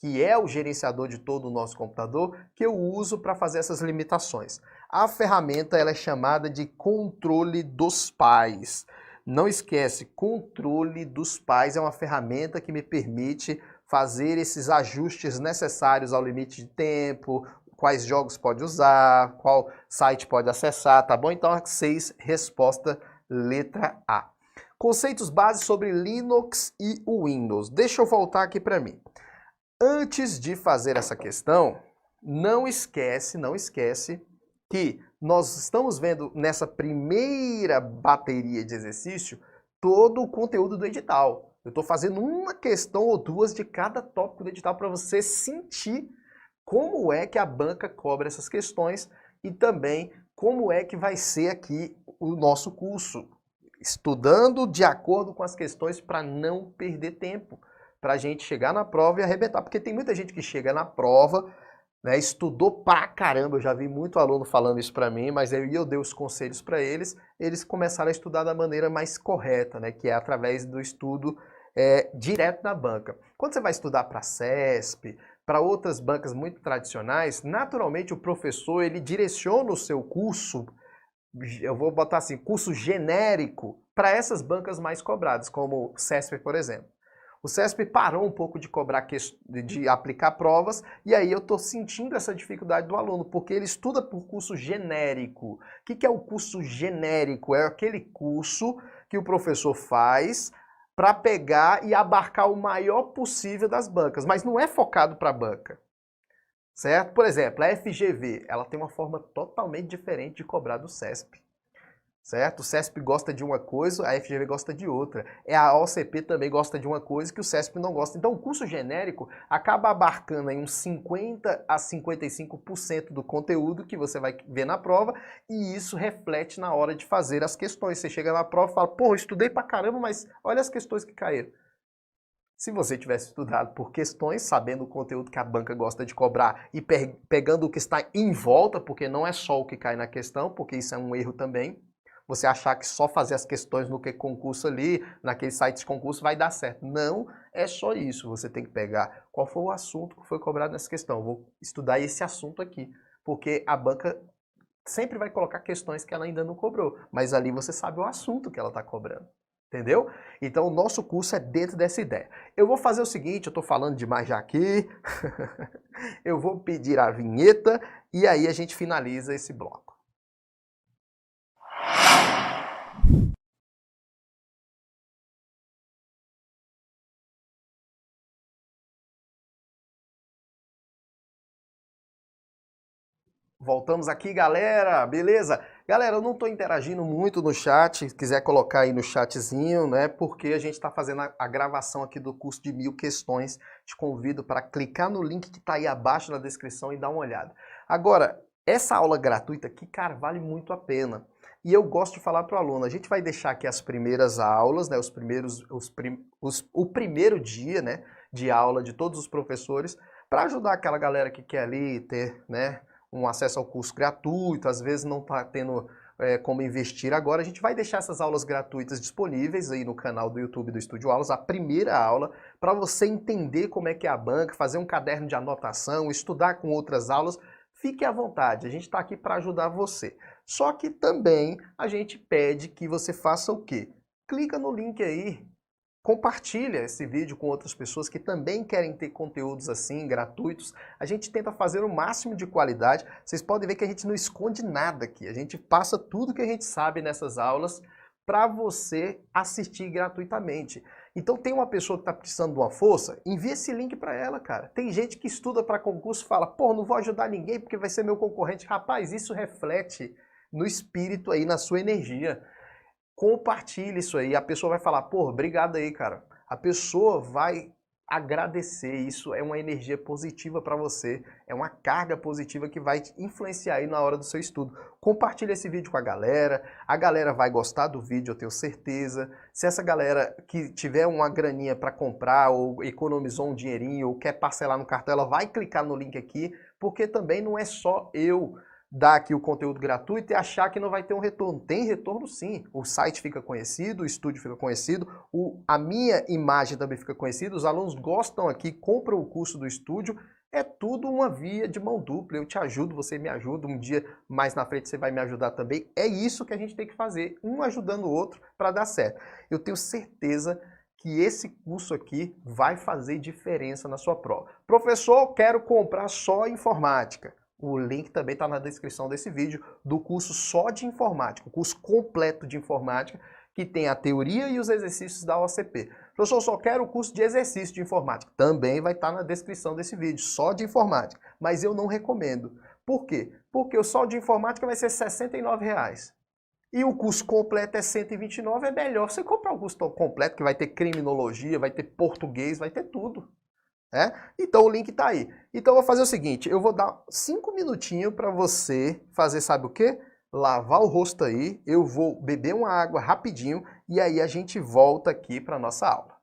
que é o gerenciador de todo o nosso computador, que eu uso para fazer essas limitações? A ferramenta ela é chamada de controle dos pais. Não esquece, controle dos pais é uma ferramenta que me permite fazer esses ajustes necessários ao limite de tempo, quais jogos pode usar, qual site pode acessar, tá bom? Então, 6, resposta letra A. Conceitos básicos sobre Linux e o Windows. Deixa eu voltar aqui para mim. Antes de fazer essa questão, não esquece que nós estamos vendo nessa primeira bateria de exercício todo o conteúdo do edital. Eu estou fazendo uma questão ou duas de cada tópico do edital para você sentir como é que a banca cobra essas questões e também como é que vai ser aqui o nosso curso, estudando de acordo com as questões para não perder tempo, para a gente chegar na prova e arrebentar, porque tem muita gente que chega na prova, né, estudou pra caramba, eu já vi muito aluno falando isso para mim, mas eu dei os conselhos para eles, eles começaram a estudar da maneira mais correta, né, que é através do estudo direto na banca. Quando você vai estudar para a CESP, para outras bancas muito tradicionais, naturalmente o professor ele direciona o seu curso, eu vou botar assim, curso genérico, para essas bancas mais cobradas, como o CESP, por exemplo. O CESP parou um pouco de cobrar, de aplicar provas, e aí eu estou sentindo essa dificuldade do aluno, porque ele estuda por curso genérico. O que é o curso genérico? É aquele curso que o professor faz para pegar e abarcar o maior possível das bancas, mas não é focado para a banca. Certo? Por exemplo, a FGV, ela tem uma forma totalmente diferente de cobrar do CESP. Certo? O CESP gosta de uma coisa, a FGV gosta de outra. A OCP também gosta de uma coisa que o CESP não gosta. Então o curso genérico acaba abarcando aí uns 50 a 55% do conteúdo que você vai ver na prova, e isso reflete na hora de fazer as questões. Você chega na prova e fala, pô, estudei pra caramba, mas olha as questões que caíram. Se você tivesse estudado por questões, sabendo o conteúdo que a banca gosta de cobrar e pegando o que está em volta, porque não é só o que cai na questão, porque isso é um erro também, você achar que só fazer as questões no que concurso ali, naquele site de concurso, vai dar certo. Não é só isso. Você tem que pegar qual foi o assunto que foi cobrado nessa questão. Vou estudar esse assunto aqui, porque a banca sempre vai colocar questões que ela ainda não cobrou, mas ali você sabe o assunto que ela está cobrando. Entendeu? Então o nosso curso é dentro dessa ideia. Eu vou fazer o seguinte, eu estou falando demais já aqui, eu vou pedir a vinheta e aí a gente finaliza esse bloco. Voltamos aqui, galera, beleza? Galera, eu não estou interagindo muito no chat, se quiser colocar aí no chatzinho, né? Porque a gente está fazendo a gravação aqui do curso de 1000 questões. Te convido para clicar no link que está aí abaixo na descrição e dar uma olhada. Agora, essa aula gratuita aqui, cara, vale muito a pena. E eu gosto de falar para o aluno, a gente vai deixar aqui as primeiras aulas, né? O primeiro dia, né, de aula de todos os professores, para ajudar aquela galera que quer ali ter, né, um acesso ao curso gratuito, às vezes não está tendo como investir agora. A gente vai deixar essas aulas gratuitas disponíveis aí no canal do YouTube do Estúdio Aulas, a primeira aula, para você entender como é que é a banca, fazer um caderno de anotação, estudar com outras aulas. Fique à vontade, a gente está aqui para ajudar você. Só que também a gente pede que você faça o quê? Clica no link aí, compartilha esse vídeo com outras pessoas que também querem ter conteúdos assim, gratuitos. A gente tenta fazer o máximo de qualidade. Vocês podem ver que a gente não esconde nada aqui. A gente passa tudo que a gente sabe nessas aulas para você assistir gratuitamente. Então tem uma pessoa que está precisando de uma força, envia esse link para ela, cara. Tem gente que estuda para concurso e fala, pô, não vou ajudar ninguém porque vai ser meu concorrente. Rapaz, isso reflete no espírito aí, na sua energia. Compartilhe isso aí, a pessoa vai falar, pô, obrigado aí, cara. A pessoa vai agradecer, isso é uma energia positiva para você, é uma carga positiva que vai te influenciar aí na hora do seu estudo. Compartilhe esse vídeo com a galera vai gostar do vídeo, eu tenho certeza. Se essa galera que tiver uma graninha para comprar ou economizou um dinheirinho ou quer parcelar no cartão, ela vai clicar no link aqui, porque também não é só eu dar aqui o conteúdo gratuito e achar que não vai ter um retorno. Tem retorno sim. O site fica conhecido, o estúdio fica conhecido, a minha imagem também fica conhecida, os alunos gostam aqui, compram o curso do estúdio, é tudo uma via de mão dupla. Eu te ajudo, você me ajuda, um dia mais na frente você vai me ajudar também. É isso que a gente tem que fazer, um ajudando o outro para dar certo. Eu tenho certeza que esse curso aqui vai fazer diferença na sua prova. Professor, quero comprar só informática. O link também está na descrição desse vídeo do curso só de informática, o curso completo de informática, que tem a teoria e os exercícios da OCP. Professor, só quero o curso de exercício de informática. Também vai estar na descrição desse vídeo, só de informática. Mas eu não recomendo. Por quê? Porque o só de informática vai ser R$ 69,00. E o curso completo é R$ 129,00. É melhor você comprar o curso completo, que vai ter criminologia, vai ter português, vai ter tudo. Então o link tá aí. Então eu vou fazer o seguinte, eu vou dar 5 minutinhos para você fazer, sabe o quê? Lavar o rosto aí, eu vou beber uma água rapidinho e aí a gente volta aqui para nossa aula.